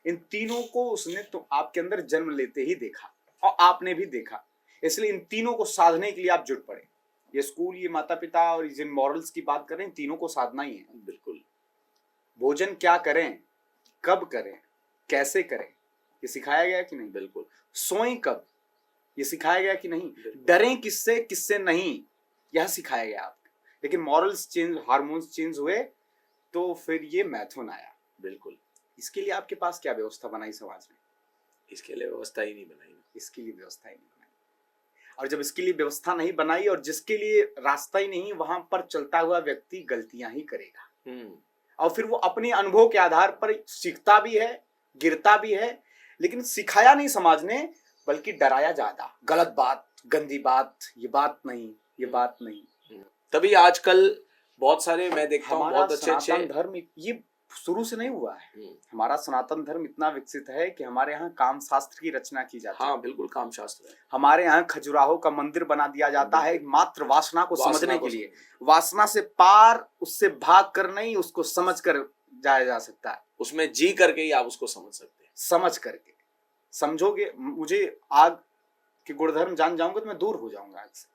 Speaker 2: इन तीनों को उसने तो आपके अंदर जन्म लेते ही देखा और आपने भी देखा। इसलिए इन तीनों को साधने के लिए आप जुट पड़े। ये स्कूल, ये माता पिता और जिन मॉरल्स की बात करें, तीनों को साधना ही है।
Speaker 1: बिल्कुल।
Speaker 2: भोजन क्या करें, कब करें, कैसे करें, ये सिखाया गया कि नहीं?
Speaker 1: बिल्कुल।
Speaker 2: सोएं कब, ये सिखाया गया कि नहीं? डरें किससे, किससे नहीं, यह सिखाया गया आपको। लेकिन मॉरल्स चेंज, हार्मोन्स चेंज हुए तो फिर ये मैथुन आया।
Speaker 1: बिल्कुल।
Speaker 2: इसके लिए आपके पास क्या व्यवस्था बनाई समाज ने?
Speaker 1: इसके लिए व्यवस्था ही नहीं बनाई।
Speaker 2: इसके लिए व्यवस्था ही नहीं बनाई। और जब इसके लिए व्यवस्था नहीं बनाई और जिसके लिए रास्ता ही नहीं, वहां पर चलता हुआ व्यक्ति गलतियां ही करेगा। और फिर वो अपने अनुभव के आधार पर सीखता भी है, गिरता भी है, लेकिन सिखाया नहीं समाज ने, बल्कि डराया ज्यादा। गलत बात, गंदी बात, ये बात नहीं, ये बात नहीं।
Speaker 1: तभी आजकल बहुत सारे मैं देखता हूँ बहुत अच्छे
Speaker 2: धर्म ये शुरू से नहीं हुआ है। हमारा सनातन धर्म इतना विकसित है कि हमारे यहाँ काम शास्त्र की रचना की जाती है।
Speaker 1: हाँ, बिल्कुल, काम शास्त्र है।
Speaker 2: हमारे यहाँ खजुराहो का मंदिर बना दिया जाता है मात्र वासना को समझने के लिए। वासना से पार, उससे भाग कर नहीं, उसको समझ कर जाया जा सकता है।
Speaker 1: उसमें जी करके ही आप उसको समझ सकते हैं।
Speaker 2: समझ करके समझोगे। मुझे आग के गुणधर्म जान जाऊंगा तो मैं दूर हो जाऊंगा आग से।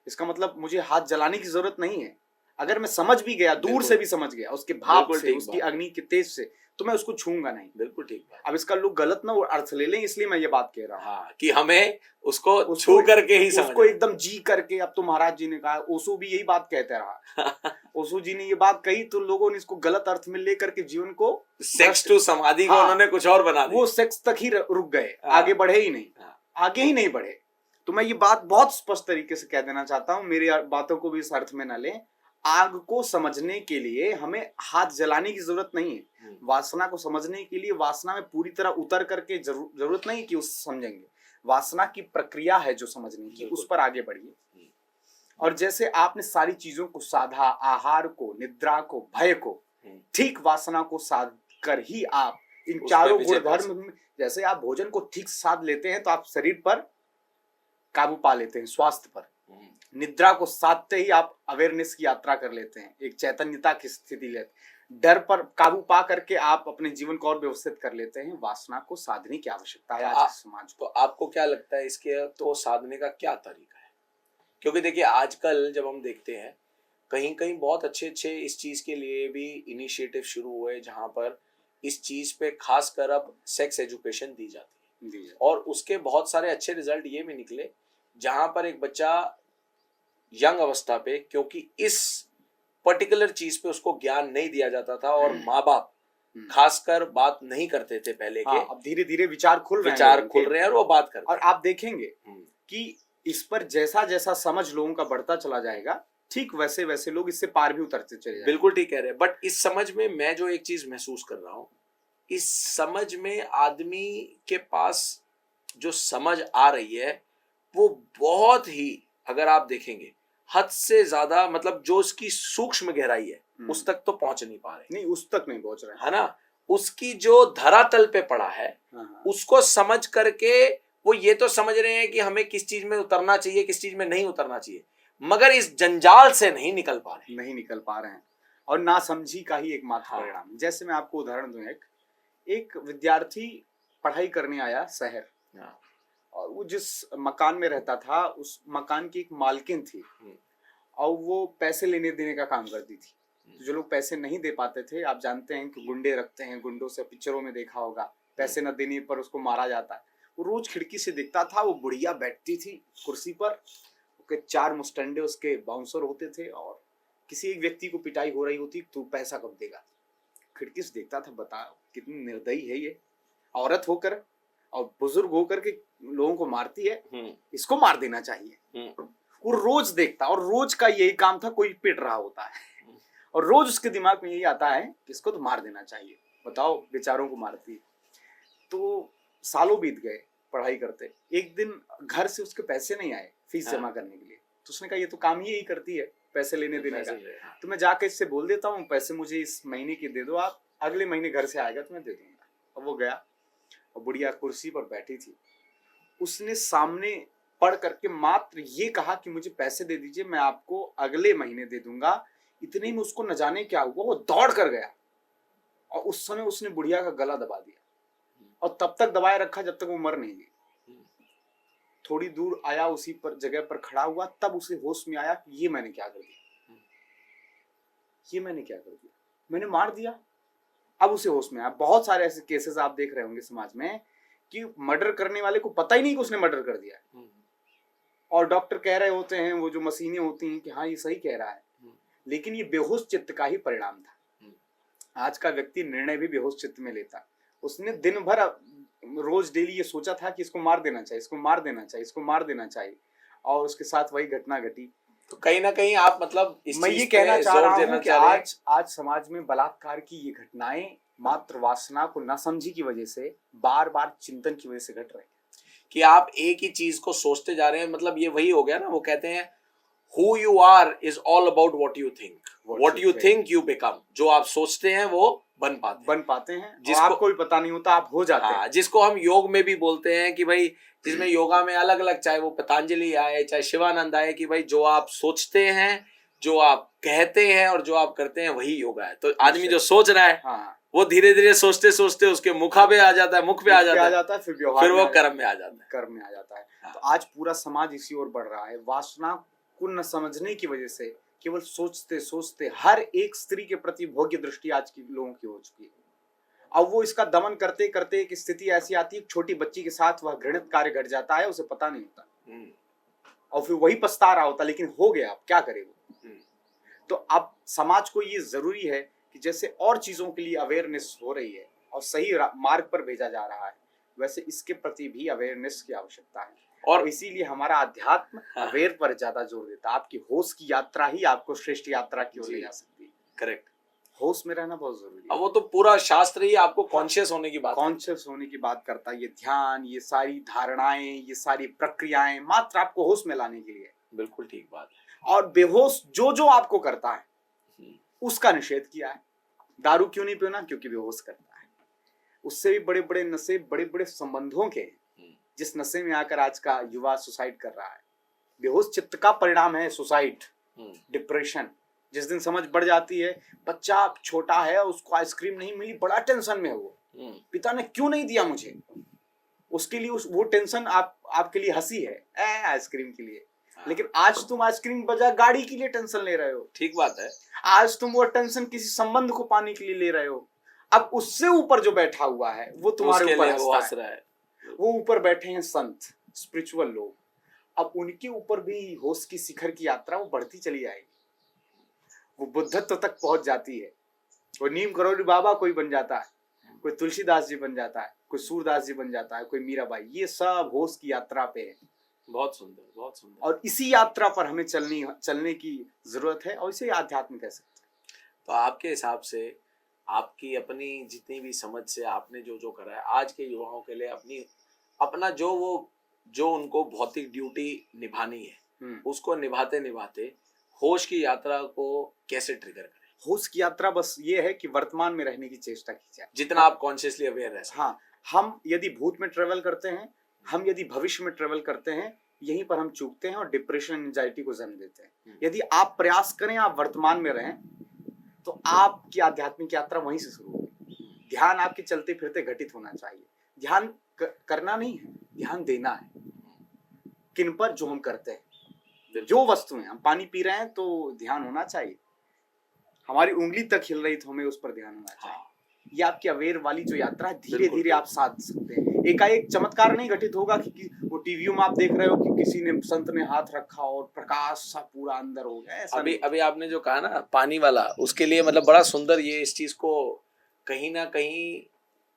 Speaker 2: इसका मतलब मुझे हाथ जलाने की जरूरत नहीं है। अगर मैं समझ भी गया, दूर से भी समझ गया, उसके भाप से, उसकी अग्नि के तेज से, तो मैं उसको छूंगा नहीं।
Speaker 1: बिल्कुल ठीक बात।
Speaker 2: अब इसका लोग गलत ना अर्थ ले लें, इसलिए मैं ये बात कह रहा हूँ।
Speaker 1: हाँ, कि हमें उसको छू करके ही समझ,
Speaker 2: उसको एकदम जी करके। अब तो महाराज जी ने कहा, ओशो भी यही बात कहते रहा। ओशो जी ने ये बात कही तो लोगों ने इसको गलत अर्थ में लेकर के जीवन को
Speaker 1: सेक्स टू समाधि को उन्होंने कुछ और बना दिया।
Speaker 2: वो सेक्स तक ही रुक गए, आगे बढ़े ही नहीं, आगे ही नहीं बढ़े। तो मैं ये बात बहुत स्पष्ट तरीके से कह देना चाहता हूँ, मेरी बातों को भी इस अर्थ में न लें। आग को समझने के लिए हमें हाथ जलाने की जरूरत नहीं है। वासना को समझने के लिए वासना में पूरी तरह उतर करके जरूरत नहीं कि उस समझेंगे। वासना की प्रक्रिया है जो समझने की, उस पर आगे बढ़िए। और जैसे आपने सारी चीजों को साधा, आहार को, निद्रा को, भय को, ठीक वासना को साध कर ही आप इन चारों गुणधर्म, जैसे आप भोजन को ठीक साध लेते हैं तो आप शरीर पर काबू पा लेते हैं, स्वास्थ्य पर। निद्रा को साधते ही आप अवेयरनेस की यात्रा कर लेते हैं, एक चैतन्यता की स्थिति लेते हैं। डर पर काबू पा करके आप अपने जीवन को और व्यवस्थित कर लेते हैं। वासना को साधने की आवश्यकता है आज के समाज को।
Speaker 1: तो आपको क्या लगता है इसके तो साधने का क्या तरीका है? क्योंकि देखिए आजकल जब हम देखते हैं कहीं कहीं बहुत अच्छे अच्छे इस चीज के लिए भी इनिशिएटिव शुरू हुए, जहां पर इस चीज पे खासकर अब सेक्स एजुकेशन दी जाती है, और उसके बहुत सारे अच्छे रिजल्ट ये भी निकले, जहां पर एक बच्चा यंग अवस्था पे, क्योंकि इस पर्टिकुलर चीज पे उसको ज्ञान नहीं दिया जाता था और माँ बाप
Speaker 2: हम्म।
Speaker 1: खासकर बात नहीं करते थे पहले के।
Speaker 2: हाँ, अब धीरे धीरे विचार खुल रहे हैं
Speaker 1: विचार
Speaker 2: लोगों
Speaker 1: खुल
Speaker 2: के।
Speaker 1: रहे हैं और वो बात करते
Speaker 2: और
Speaker 1: हैं।
Speaker 2: आप देखेंगे कि इस पर जैसा जैसा समझ लोगों का बढ़ता चला जाएगा, ठीक वैसे वैसे लोग इससे पार भी उतरते चले जाएंगे।
Speaker 1: बिल्कुल ठीक कह रहे हैं। बट इस समझ में मैं जो एक चीज महसूस कर रहा हूँ, इस समझ में आदमी के पास जो समझ आ रही है वो बहुत ही, अगर आप देखेंगे, हद से ज्यादा, मतलब जो उसकी सूक्ष्म गहराई है उस तक तो पहुंच नहीं पा रहे।
Speaker 2: नहीं, उस तक नहीं पहुंच रहे,
Speaker 1: है ना? उसकी जो धरातल पे पड़ा है
Speaker 2: हाँ।
Speaker 1: उसको समझ करके वो ये तो समझ रहे हैं कि हमें किस चीज में उतरना चाहिए, किस चीज में नहीं उतरना चाहिए, मगर इस जंजाल से नहीं निकल पा रहे
Speaker 2: हैं। और ना समझी का ही एकमात्र
Speaker 1: हाँ।
Speaker 2: परिणाम है। जैसे मैं आपको उदाहरण दूं, एक विद्यार्थी पढ़ाई करने आया शहर,
Speaker 1: हाँ।
Speaker 2: और वो जिस मकान में रहता था उस मकान की एक मालकिन थी, और वो पैसे लेने देने का काम करती थी। तो जो लोग पैसे नहीं दे पाते थे, आप जानते हैं कि गुंडे रखते हैं, गुंडों से पिक्चरों में देखा होगा, पैसे न देने पर उसको मारा जाता है। वो रोज खिड़की से दिखता था, वो बुढ़िया बैठती थी कुर्सी पर, उसके 4 मुस्टंडे उसके बाउंसर होते थे, और किसी एक व्यक्ति को पिटाई हो रही होती, तू पैसा कब देगा। खिड़की से देखता था, बताओ कितनी निर्दयी है ये औरत होकर, और बुजुर्ग होकर के लोगों को मारती है, इसको मार देना चाहिए। वो रोज देखता, और रोज का यही काम था, कोई पिट रहा होता है और रोज उसके दिमाग में यही आता है कि इसको तो मार देना चाहिए, बताओ बेचारों को मारती। तो सालों बीत गए पढ़ाई करते, एक दिन घर से उसके पैसे नहीं आए फीस जमा करने के लिए। तो उसने कहा ये तो काम ही यही करती है, पैसे लेने देने का, तो मैं जाकर इससे बोल देता हूँ पैसे मुझे इस महीने के दे दो, आप अगले महीने घर से आएगा तो मैं दे दूंगा। और वो गया, और बुढ़िया कुर्सी पर बैठी थी, उसने सामने पढ़ करके मात्र ये कहा कि मुझे पैसे दे दीजिए, मैं आपको अगले महीने दे दूंगा। इतने में उसको न जाने क्या हुआ, वो दौड़ कर गया, और उस समय उसने बुढ़िया का गला दबा दिया, और तब तक दबाए रखा जब तक वो मर नहीं गई। थोड़ी दूर आया, उसी पर जगह पर खड़ा हुआ, तब उसे होश में आया कि ये मैंने क्या कर दिया, ये मैंने क्या कर दिया, मैंने मार दिया। अब उसे होश में आया। बहुत सारे ऐसे केसेस आप देख रहे होंगे समाज में कि मर्डर करने वाले को पता ही नहीं कि उसने मर्डर कर दिया, और डॉक्टर कह रहे होते हैं, वो जो मशीनें होती हैं कि हाँ ये सही कह रहा है, लेकिन ये बेहोश चित्त का ही परिणाम था। आज का व्यक्ति निर्णय भी बेहोश चित्त में लेता। उसने दिन भर रोज डेली ये सोचा था कि इसको मार देना चाहिए, इसको मार देना चाहिए, इसको मार देना चाहिए, और उसके साथ वही घटना घटी।
Speaker 1: तो कहीं ना कहीं आप, मतलब
Speaker 2: मैं ये कहना चाह रहा हूँ कि आज समाज में बलात्कार की ये घटनाएं मात्र वासना को न समझी की वजह से, बार बार चिंतन की वजह से घट रही है।
Speaker 1: कि आप एक ही चीज को सोचते जा रहे हैं, मतलब ये वही हो गया ना, वो कहते हैं who you are is all about what you think, what you think you become। जो आप सोचते हैं वो बन पाते हैं,
Speaker 2: जिसको आपको भी पता नहीं होता आप हो जाते हैं।
Speaker 1: जिसको हम योग में भी बोलते हैं कि भाई, जिसमें योगा में अलग अलग, चाहे वो पतंजलि आए चाहे शिवानंद आए, कि भाई जो आप सोचते हैं, जो आप कहते हैं और जो आप करते हैं वही योगा है। तो आदमी जो सोच रहा है वो धीरे धीरे सोचते सोचते उसके मुख पे आ जाता है, फिर वो कर्म में आ जाता है।
Speaker 2: तो आज पूरा समाज इसी ओर बढ़ रहा है। वासना को न समझने की वजह से केवल सोचते सोचते हर एक स्त्री के प्रति भोग्य दृष्टि आज की लोगों की हो चुकी है। अब वो इसका दमन करते करते एक स्थिति ऐसी आती है, छोटी बच्ची के साथ वह घृणित कार्य घट जाता है, उसे पता नहीं होता, और फिर वही पछता रहा होता, लेकिन हो गया, अब क्या करे वो। तो अब समाज को ये जरूरी है कि जैसे और चीजों के लिए अवेयरनेस हो रही है और सही मार्ग पर भेजा जा रहा है, वैसे इसके प्रति भी अवेयरनेस की आवश्यकता है। और इसीलिए हमारा अध्यात्म अवेयर पर ज्यादा जोर देता है। आपकी होश की यात्रा ही आपको श्रेष्ठ यात्रा की ओर ले जा सकती है।
Speaker 1: करेक्ट,
Speaker 2: होश में रहना बहुत जरूरी है।
Speaker 1: अब वो तो पूरा शास्त्र ही आपको कॉन्शियस होने की बात
Speaker 2: करता है। ये ध्यान, ये सारी धारणाएं, ये सारी प्रक्रियाएं मात्र आपको होश में लाने के लिए।
Speaker 1: बिल्कुल ठीक बात है।
Speaker 2: और बेहोश जो आपको करता है उसका निषेध किया है। दारू क्यों नहीं पीना? क्योंकि बेहोश करता है। उससे भी बड़े बड़े नशे, बड़े बड़े संबंधों के, जिस नशे में आकर आज का युवा सुसाइड कर रहा है, बेहोश चित्त का परिणाम है सुसाइड, डिप्रेशन। जिस दिन समझ बढ़ जाती है, बच्चा छोटा है, उसको आइसक्रीम नहीं मिली, बड़ा टेंशन में है वो, पिता ने क्यों नहीं दिया मुझे, उसके लिए वो टेंशन आपके लिए हंसी है आइसक्रीम के लिए। लेकिन आज तुम आइसक्रीम बजाय गाड़ी के लिए टेंशन ले रहे हो।
Speaker 1: ठीक बात है।
Speaker 2: आज तुम वो टेंशन किसी संबंध को पाने के लिए ले रहे हो। अब उससे ऊपर जो बैठा हुआ है वो तुम्हारे ऊपर हंस रहा है। वो ऊपर बैठे हैं संत, स्पिरिचुअल लोग। अब उनके ऊपर भी होश की शिखर की यात्रा वो बढ़ती चली जाएगी। वो बुद्धत्व तक पहुंच जाती है। वो नीम करोड़ी बाबा कोई बन जाता है, कोई तुलसीदास जी बन जाता है, कोई सूरदास जी बन जाता है, कोई मीराबाई। ये सब होश की यात्रा पे है।
Speaker 1: बहुत सुंदर, बहुत सुंदर।
Speaker 2: और इसी यात्रा पर हमें चलने की जरूरत है, और इसे आध्यात्म कह सकते हैं।
Speaker 1: तो आपके हिसाब से, आपकी अपनी जितनी भी समझ से आपने जो जो करा है आज के युवाओं के लिए, अपना जो उनको भौतिक ड्यूटी निभानी है उसको निभाते निभाते होश की यात्रा को कैसे ट्रिगर करें?
Speaker 2: होश की यात्रा बस ये है कि वर्तमान में रहने की चेष्टा की जाए,
Speaker 1: जितना आप कॉन्शियसली अवेयर रह सकें।
Speaker 2: हाँ, हम यदि भूत में ट्रेवल करते हैं, हम यदि भविष्य में ट्रेवल करते हैं, यहीं पर हम चूकते हैं और डिप्रेशन, एंजाइटी को जन्म देते हैं। यदि आप प्रयास करें, आप वर्तमान में रहें, तो आपकी आध्यात्मिक यात्रा वहीं से शुरू होगी। ध्यान आपके चलते फिरते घटित होना चाहिए। ध्यान करना नहीं है, ध्यान देना है। किन पर? जो हम करते हैं, जो वस्तुएं हम पानी पी रहे हैं तो ध्यान होना चाहिए। हमारी उंगली तक हिल रही तो हमें उस पर ध्यान होना चाहिए। ये आपकी अवेयर वाली जो यात्रा है, धीरे धीरे आप साध सकते हैं। एकाएक चमत्कार नहीं घटित होगा कि वो टीवी में आप देख रहे हो कि किसी ने, संत ने हाथ रखा और प्रकाश सा पूरा अंदर हो गया। ऐसा
Speaker 1: अभी आपने जो कहा ना पानी वाला, उसके लिए मतलब बड़ा सुंदर, ये इस चीज को कहीं ना कहीं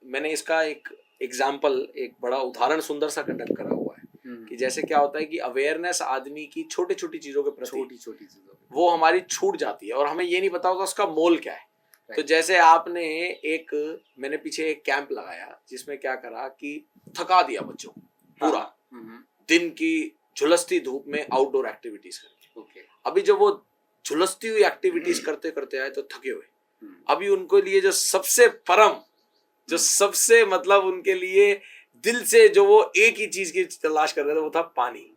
Speaker 1: मैंने इसका एक एग्जाम्पल, एक बड़ा उदाहरण सुंदर सा कंडक्ट करा हुआ है कि जैसे क्या होता है कि अवेयरनेस आदमी की छोटी छोटी चीजों के प्रति,
Speaker 2: छोटी छोटी चीजों
Speaker 1: वो हमारी छूट जाती है और हमें ये नहीं पता होता उसका मोल क्या है। तो जैसे आपने मैंने पीछे एक कैंप लगाया जिसमें क्या करा कि थका दिया बच्चों को पूरा दिन की झुलसती धूप में आउटडोर एक्टिविटीज करके। अभी जब वो झुलसती हुई एक्टिविटीज करते करते आए तो थके हुए, अभी उनके लिए जो सबसे परम, जो सबसे मतलब उनके लिए दिल से जो वो एक ही चीज की तलाश कर रहे थे वो था पानी।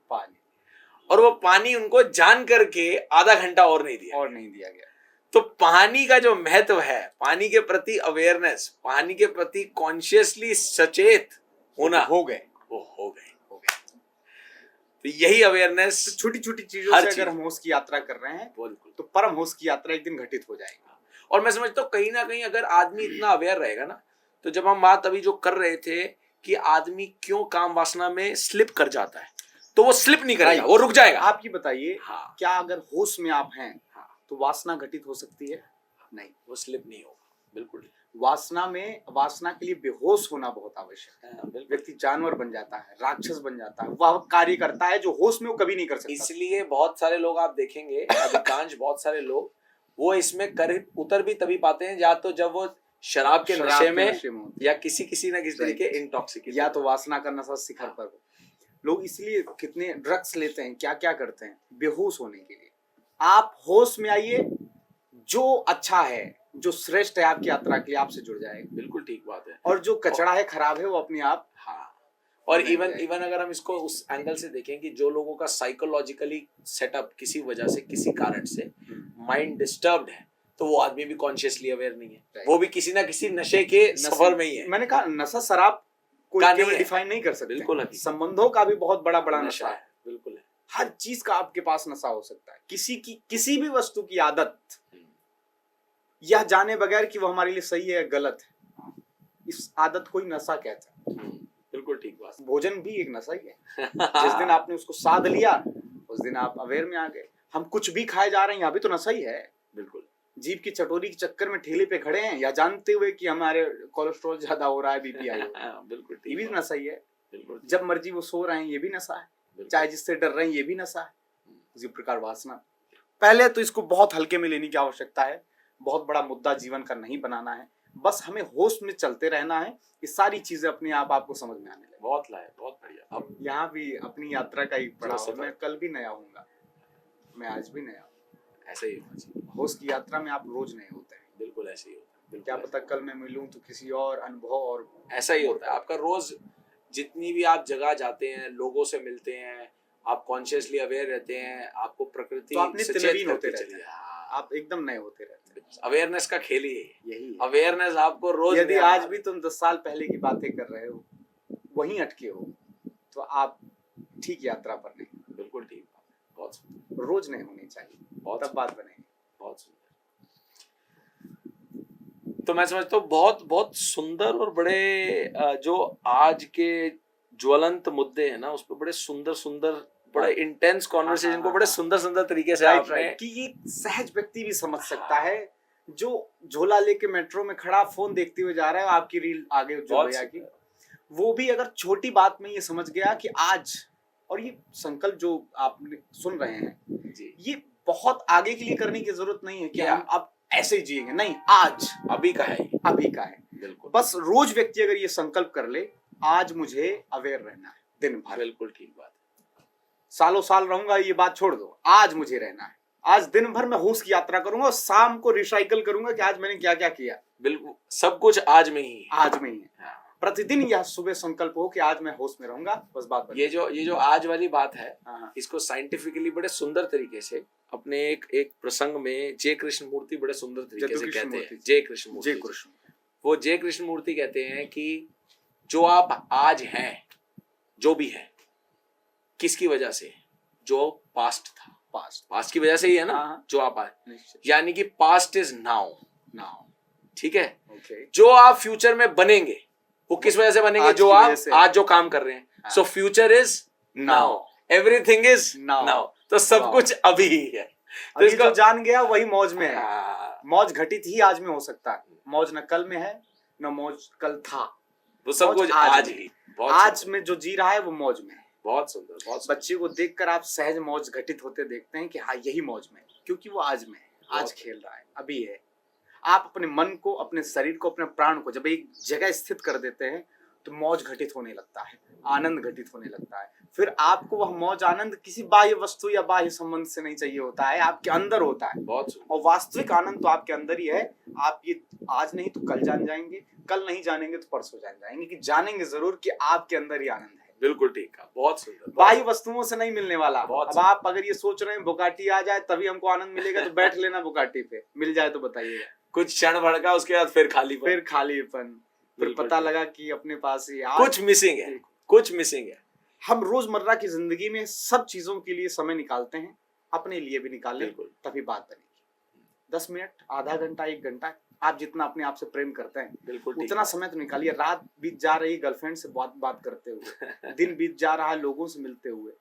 Speaker 1: और वो पानी उनको जान करके आधा घंटा और नहीं दिया गया। तो पानी का जो महत्व है, पानी के प्रति अवेयरनेस, पानी के प्रति कॉन्शियसली सचेत होना,
Speaker 2: हो गए।
Speaker 1: तो यही अवेयरनेस,
Speaker 2: छोटी छोटी चीजों से अगर हम होश की यात्रा कर रहे हैं तो परम होश की यात्रा एक दिन घटित हो जाएगी।
Speaker 1: और मैं समझता हूँ कहीं ना कहीं अगर आदमी इतना अवेयर रहेगा ना, तो जब हम बात अभी जो कर रहे थे कि आदमी क्यों काम वासना में स्लिप कर जाता है, तो वो स्लिप नहीं करेगा, वो रुक जाएगा।
Speaker 2: आप ये बताइए, क्या अगर होश में आप हैं तो वासना घटित हो सकती है? नहीं,
Speaker 1: वो स्लिप नहीं होगा, बिल्कुल।
Speaker 2: वासना के लिए बेहोश होना बहुत आवश्यक है। व्यक्ति जानवर बन जाता है, राक्षस बन जाता है, वह कार्य करता है जो होश में वो कभी नहीं कर सकता।
Speaker 1: इसलिए बहुत सारे लोग आप देखेंगे, अधिकांश बहुत सारे लोग वो इसमें उतर भी तभी पाते हैं, या तो जब वो शराब के नशे में या किसी ना किसी तरीके इंटॉक्सिकेट,
Speaker 2: या तो वासना का नशा शिखर पर हो। लोग इसलिए कितने ड्रग्स लेते हैं, क्या क्या करते हैं बेहोश होने के लिए। आप होश में आइए, जो अच्छा है, जो श्रेष्ठ है आपकी यात्रा के लिए, आपसे जुड़ जाएगा।
Speaker 1: बिल्कुल ठीक बात है।
Speaker 2: और जो कचड़ा है, खराब है, वो अपने आप।
Speaker 1: और इवन अगर हम इसको उस एंगल से देखें कि जो लोगों का साइकोलॉजिकली सेटअप किसी वजह से, किसी कारण से माइंड डिस्टर्ब्ड है, तो वो आदमी भी कॉन्शियसली अवेयर नहीं है, वो भी किसी ना किसी नशे के सफर में ही है।
Speaker 2: मैंने कहा नशा शराब को डिफाइन नहीं कर सकते।
Speaker 1: बिल्कुल,
Speaker 2: संबंधों का भी बहुत बड़ा नशा है।
Speaker 1: बिल्कुल है।
Speaker 2: हर चीज का आपके पास नशा हो सकता है। किसी भी वस्तु की आदत, यह जाने बगैर कि वो हमारे लिए सही है गलत है, इस आदत को ही नशा कहता है।
Speaker 1: बिल्कुल ठीक बात।
Speaker 2: भोजन भी एक नशा ही है। जिस दिन आपने उसको साध लिया, उस दिन आप अवेयर में आ गए। हम कुछ भी खाए जा रहे हैं, यहाँ भी तो नशा ही है।
Speaker 1: बिल्कुल।
Speaker 2: जीभ की चटोरी के चक्कर में ठेले पे खड़े हैं, या जानते हुए कि हमारे कोलेस्ट्रॉल ज्यादा हो रहा है, बीपी हाई हो रहा है।
Speaker 1: बिल्कुल,
Speaker 2: ये भी नशा ही है।
Speaker 1: बिल्कुल।
Speaker 2: जब मर्जी वो सो रहे हैं, ये भी नशा है। चाहे जिससे डर रहे हैं, ये भी नशा है। इसी प्रकार वासना। पहले तो इसको बहुत हल्के में लेने की आवश्यकता है। बहुत बड़ा मुद्दा जीवन का नहीं बनाना है, बस हमें होश में चलते रहना है। ये सारी चीजें अपने आप आपको समझ में आने लगे।
Speaker 1: बहुत बढ़िया।
Speaker 2: अब यहाँ भी अपनी यात्रा का एक पड़ाव, मैं कल भी नया हूँगा, मैं आज भी नया हूँ।
Speaker 1: ऐसा ही होना चाहिए।
Speaker 2: होश की यात्रा में आप रोज नए होते हैं।
Speaker 1: बिल्कुल ऐसे ही होता है।
Speaker 2: क्या पता कल मैं मिलूं तो किसी और अनुभव, और
Speaker 1: ऐसा ही होता है आपका। रोज जितनी भी आप जगह जाते हैं, लोगों से मिलते हैं, आप कॉन्शियसली अवेयर रहते हैं, आपको प्रकृति
Speaker 2: तो अपने
Speaker 1: सचेत
Speaker 2: होते रहते हैं, आप एकदम नए होते रहते हैं।
Speaker 1: अवेयरनेस का खेल ही
Speaker 2: यही है।
Speaker 1: अवेयरनेस आपको रोज,
Speaker 2: यदि आज भी तुम 10 साल पहले की बातें कर रहे हो, वहीं अटके हो, तो आप ठीक यात्रा पर नहीं।
Speaker 1: बिल्कुल ठीक। बहुत सुंदर।
Speaker 2: रोज नहीं होनी चाहिए, तब बात बनेगी।
Speaker 1: बहुत सुंदर। तो मैं समझता हूँ बहुत सुंदर और बड़े जो आज के ज्वलंत मुद्दे हैं ना, उस पर बड़े सुंदर बड़े इंटेंस कॉन्वर्सेशन को बड़े सुंदर सुंदर तरीके से
Speaker 2: राइट
Speaker 1: आपने
Speaker 2: राइट कि ये सहज व्यक्ति भी समझ सकता है जो झोला लेके मेट्रो में खड़ा फोन देखते हुए जा रहा है, आपकी रील आगे जो
Speaker 1: बहुत
Speaker 2: भैया की,
Speaker 1: सुंदर।
Speaker 2: वो भी अगर छोटी बात में ये समझ गया कि आज, और ये संकल्प जो आपने सुन रहे हैं
Speaker 1: जी
Speaker 2: ये बहुत आगे के लिए करने की जरूरत नहीं है कि
Speaker 1: क्या?
Speaker 2: हम अब ऐसे ही जिएंगे, नहीं, आज
Speaker 1: अभी का है ये।
Speaker 2: अभी का है।
Speaker 1: बिल्कुल
Speaker 2: बस रोज व्यक्ति अगर ये संकल्प कर ले, आज मुझे अवेयर रहना है दिन भर,
Speaker 1: बिल्कुल ठीक बात।
Speaker 2: सालों साल रहूंगा ये बात छोड़ दो, आज मुझे रहना है, आज दिन भर मैं होश की यात्रा करूंगा और शाम को रिसाइकल करूंगा कि आज मैंने क्या क्या किया,
Speaker 1: बिल्कुल सब कुछ आज में ही है।
Speaker 2: आज में ही है।
Speaker 1: हाँ।
Speaker 2: प्रतिदिन यह सुबह संकल्प हो कि आज मैं होश में रहूंगा, बस बात बनी।
Speaker 1: ये जो आज वाली बात है,
Speaker 2: हाँ,
Speaker 1: इसको साइंटिफिकली बड़े सुंदर तरीके से अपने एक प्रसंग में जय कृष्ण मूर्ति बड़े सुंदर तरीके से
Speaker 2: जय
Speaker 1: कहते हैं।
Speaker 2: कृष्ण
Speaker 1: जय कृष्ण मूर्ति,
Speaker 2: जय कृष्ण।
Speaker 1: वो जय कृष्ण मूर्ति कहते हैं कि जो आप आज हैं, जो भी है, किसकी वजह से? जो पास्ट था, पास्ट की वजह से ही है ना।
Speaker 2: हाँ,
Speaker 1: जो आप आज,
Speaker 2: निश्चित।
Speaker 1: यानी कि पास्ट इज नाउ।
Speaker 2: नाउ
Speaker 1: ठीक है।
Speaker 2: ओके,
Speaker 1: जो आप फ्यूचर में बनेंगे वो किस वजह से बनेंगे?
Speaker 2: आज
Speaker 1: जो
Speaker 2: की
Speaker 1: आप
Speaker 2: वजह से।
Speaker 1: आज जो काम कर रहे हैं।
Speaker 2: हाँ।
Speaker 1: So future is now, everything is
Speaker 2: Now.
Speaker 1: Now. तो सब
Speaker 2: Wow.
Speaker 1: कुछ अभी ही है। तो
Speaker 2: अभी
Speaker 1: इसको
Speaker 2: जो जान गया वही मौज में है।
Speaker 1: हाँ,
Speaker 2: मौज घटित ही आज में हो सकता है, मौज न कल में है न मौज कल था,
Speaker 1: वो सब
Speaker 2: मौज
Speaker 1: कुछ
Speaker 2: आज
Speaker 1: आज
Speaker 2: में।
Speaker 1: ही। बहुत
Speaker 2: आज
Speaker 1: सुंदर,
Speaker 2: में जो जी रहा है वो मौज में है।
Speaker 1: बहुत सुंदर, बहुत सुंदर।
Speaker 2: बच्चे को देखकर आप सहज मौज घटित होते देखते हैं कि हाँ यही मौज में है, क्योंकि वो आज में है, आज
Speaker 1: बहुत।
Speaker 2: खेल रहा है, अभी है। आप अपने मन को, अपने शरीर को, अपने प्राण को जब एक जगह स्थित कर देते हैं तो मौज घटित होने लगता है, आनंद घटित होने लगता है। फिर आपको वह मौज आनंद किसी बाह्य वस्तु या बाह्य संबंध से नहीं चाहिए होता है, आपके अंदर होता है।
Speaker 1: बहुत सुंदर।
Speaker 2: और वास्तविक आनंद तो आपके अंदर ही है। आप ये आज नहीं तो कल जान जाएंगे, कल नहीं जानेंगे तो परसों जान जाएंगे, कि जानेंगे जरूर कि आपके अंदर ही आनंद है।
Speaker 1: बिल्कुल ठीक है, बहुत सुंदर। बहुत
Speaker 2: बाह्य वस्तुओं से नहीं मिलने वाला।
Speaker 1: बहुत
Speaker 2: अब आप अगर ये सोच रहे हैं बुगाटी आ जाए तभी हमको आनंद मिलेगा, तो बैठ लेना बुगाटी पे, मिल जाए तो बताइएगा।
Speaker 1: कुछ क्षण भड़का, उसके बाद फिर खाली,
Speaker 2: फिर खालीपन, फिर
Speaker 1: बिल्कुल
Speaker 2: पता
Speaker 1: ठीक।
Speaker 2: लगा कि अपने पास ही
Speaker 1: कुछ मिसिंग है, कुछ मिसिंग है।
Speaker 2: हम रोजमर्रा की जिंदगी में सब चीजों के लिए समय निकालते हैं, अपने लिए भी निकालें,
Speaker 1: बिल्कुल।
Speaker 2: तभी बात बनेगी। 10 मिनट, आधा घंटा, 1 घंटा, आप जितना अपने आप से प्रेम करते हैं
Speaker 1: बिल्कुल ठीक
Speaker 2: उतना
Speaker 1: है।
Speaker 2: समय तो निकालिए। रात बीत जा रही गर्लफ्रेंड से बात करते हुए, दिन बीत जा रहा है लोगों से मिलते हुए,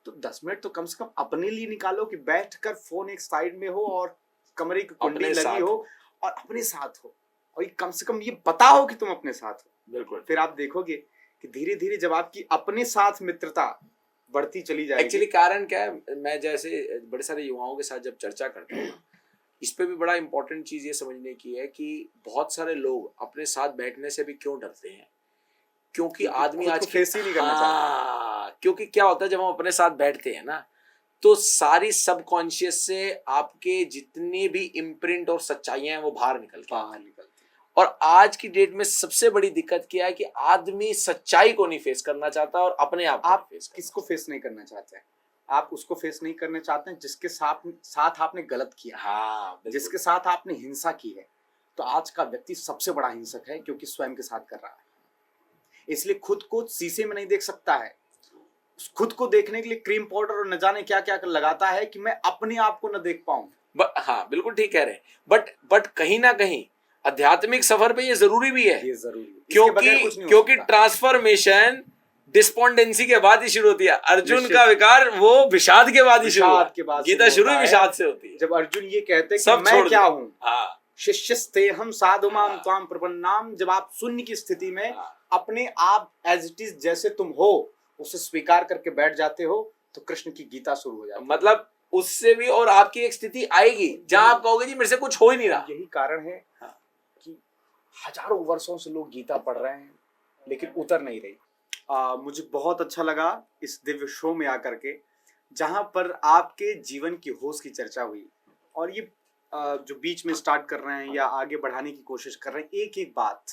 Speaker 2: तो 10 मिनट तो कम से कम अपने लिए निकालो कि बैठकर फोन एक साइड में हो और कमरे की कुंडी
Speaker 1: अपने
Speaker 2: लगी
Speaker 1: साथ
Speaker 2: हो और अपने साथ हो, और ये कम से कम ये पता हो कि तुम अपने साथ हो।
Speaker 1: बिल्कुल।
Speaker 2: फिर आप देखोगे कि धीरे धीरे जब आपकी अपने साथ मित्रता बढ़ती चली जाएगी।
Speaker 1: एक्चुअली कारण क्या है, मैं जैसे बड़े सारे युवाओं के साथ जब चर्चा करता हूँ, इस पे भी बड़ा इंपॉर्टेंट चीज ये समझने की है कि बहुत सारे लोग अपने साथ बैठने से भी क्यों डरते हैं, क्योंकि आदमी आज
Speaker 2: फेस ही नहीं करना चाहता।
Speaker 1: हाँ, क्योंकि क्या होता है जब हम अपने साथ बैठते हैं ना, तो सारी सबकॉन्शियस से आपके जितनी भी इम्प्रिंट और सच्चाइयां हैं वो बाहर निकलती हैं। और आज की डेट में सबसे बड़ी दिक्कत क्या है कि आदमी सच्चाई को नहीं फेस करना चाहता और अपने आप
Speaker 2: आप
Speaker 1: फेस
Speaker 2: किसको फेस नहीं करना चाहते हैं? आप उसको फेस नहीं करना चाहते हैं जिसके साथ आपने गलत किया,
Speaker 1: हाँ, बिल्कुल।
Speaker 2: जिसके साथ आपने हिंसा की है। तो आज का व्यक्ति सबसे बड़ा हिंसक है, क्योंकि स्वयं के साथ कर रहा है। इसलिए खुद को शीशे में नहीं देख सकता है, खुद को देखने के लिए क्रीम पाउडर और न जाने क्या क्या लगाता है कि मैं अपने आप को न देख पाऊं।
Speaker 1: हाँ, बिल्कुल ठीक कह रहे हैं। बट कहीं ना कहीं आध्यात्मिक सफर पे ये जरूरी भी है,
Speaker 2: ये जरूरी है। इसके बगैर कुछ नहीं हो
Speaker 1: क्योंकि
Speaker 2: सकता।
Speaker 1: ट्रांसफॉर्मेशन डिस्पोंडेंसी के बाद ही शुरू होती है। अर्जुन
Speaker 2: निश्चित।
Speaker 1: का विकार वो विषाद के बाद ही शुरू हुआ।
Speaker 2: विषाद के बाद
Speaker 1: गीता
Speaker 2: शुरू
Speaker 1: शुरू ही
Speaker 2: होता है।
Speaker 1: विषाद से होती है।
Speaker 2: जब अर्जुन ये कहते कि
Speaker 1: सब
Speaker 2: मैं
Speaker 1: छोड़
Speaker 2: क्या
Speaker 1: दो।
Speaker 2: हूँ,
Speaker 1: हाँ,
Speaker 2: शिष्यस्ते हम साधु माम
Speaker 1: हाँ।
Speaker 2: त्वाम प्रपन्नाम, जब आप शून्य की स्थिति में
Speaker 1: हाँ।
Speaker 2: अपने आप एज इट इज जैसे तुम हो उसे स्वीकार करके बैठ जाते हो, तो कृष्ण की गीता शुरू हो जाती है।
Speaker 1: मतलब उससे भी और आपकी एक स्थिति आएगी जहां आप कहोगे जी मेरे से कुछ हो ही नहीं रहा।
Speaker 2: यही कारण है
Speaker 1: हाँ।
Speaker 2: कि हजारों वर्षों से लोग गीता पढ़ रहे हैं लेकिन उतर नहीं रही। मुझे बहुत अच्छा लगा इस दिव्य शो में आकर के, जहां पर आपके जीवन की होश की चर्चा हुई, और ये जो बीच में स्टार्ट कर रहे हैं या आगे बढ़ाने की कोशिश कर रहे हैं, एक एक बात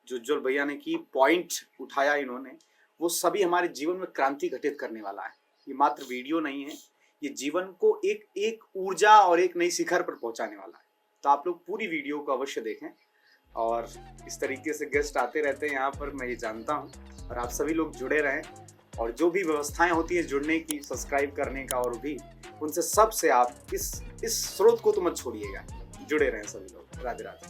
Speaker 2: जो उज्जवल भैया ने की, पॉइंट उठाया इन्होंने, वो सभी हमारे जीवन में क्रांति घटित करने वाला है। ये मात्र वीडियो नहीं है, ये जीवन को एक एक ऊर्जा और एक नई शिखर पर पहुंचाने वाला है। तो आप लोग पूरी वीडियो को अवश्य देखें, और इस तरीके से गेस्ट आते रहते हैं यहाँ पर, मैं ये जानता हूँ, और आप सभी लोग जुड़े रहें, और जो भी व्यवस्थाएं होती है जुड़ने की, सब्सक्राइब करने का, और भी उनसे सब से आप इस स्रोत को तो मत छोड़िएगा, जुड़े रहें सभी लोग। राधे राधे।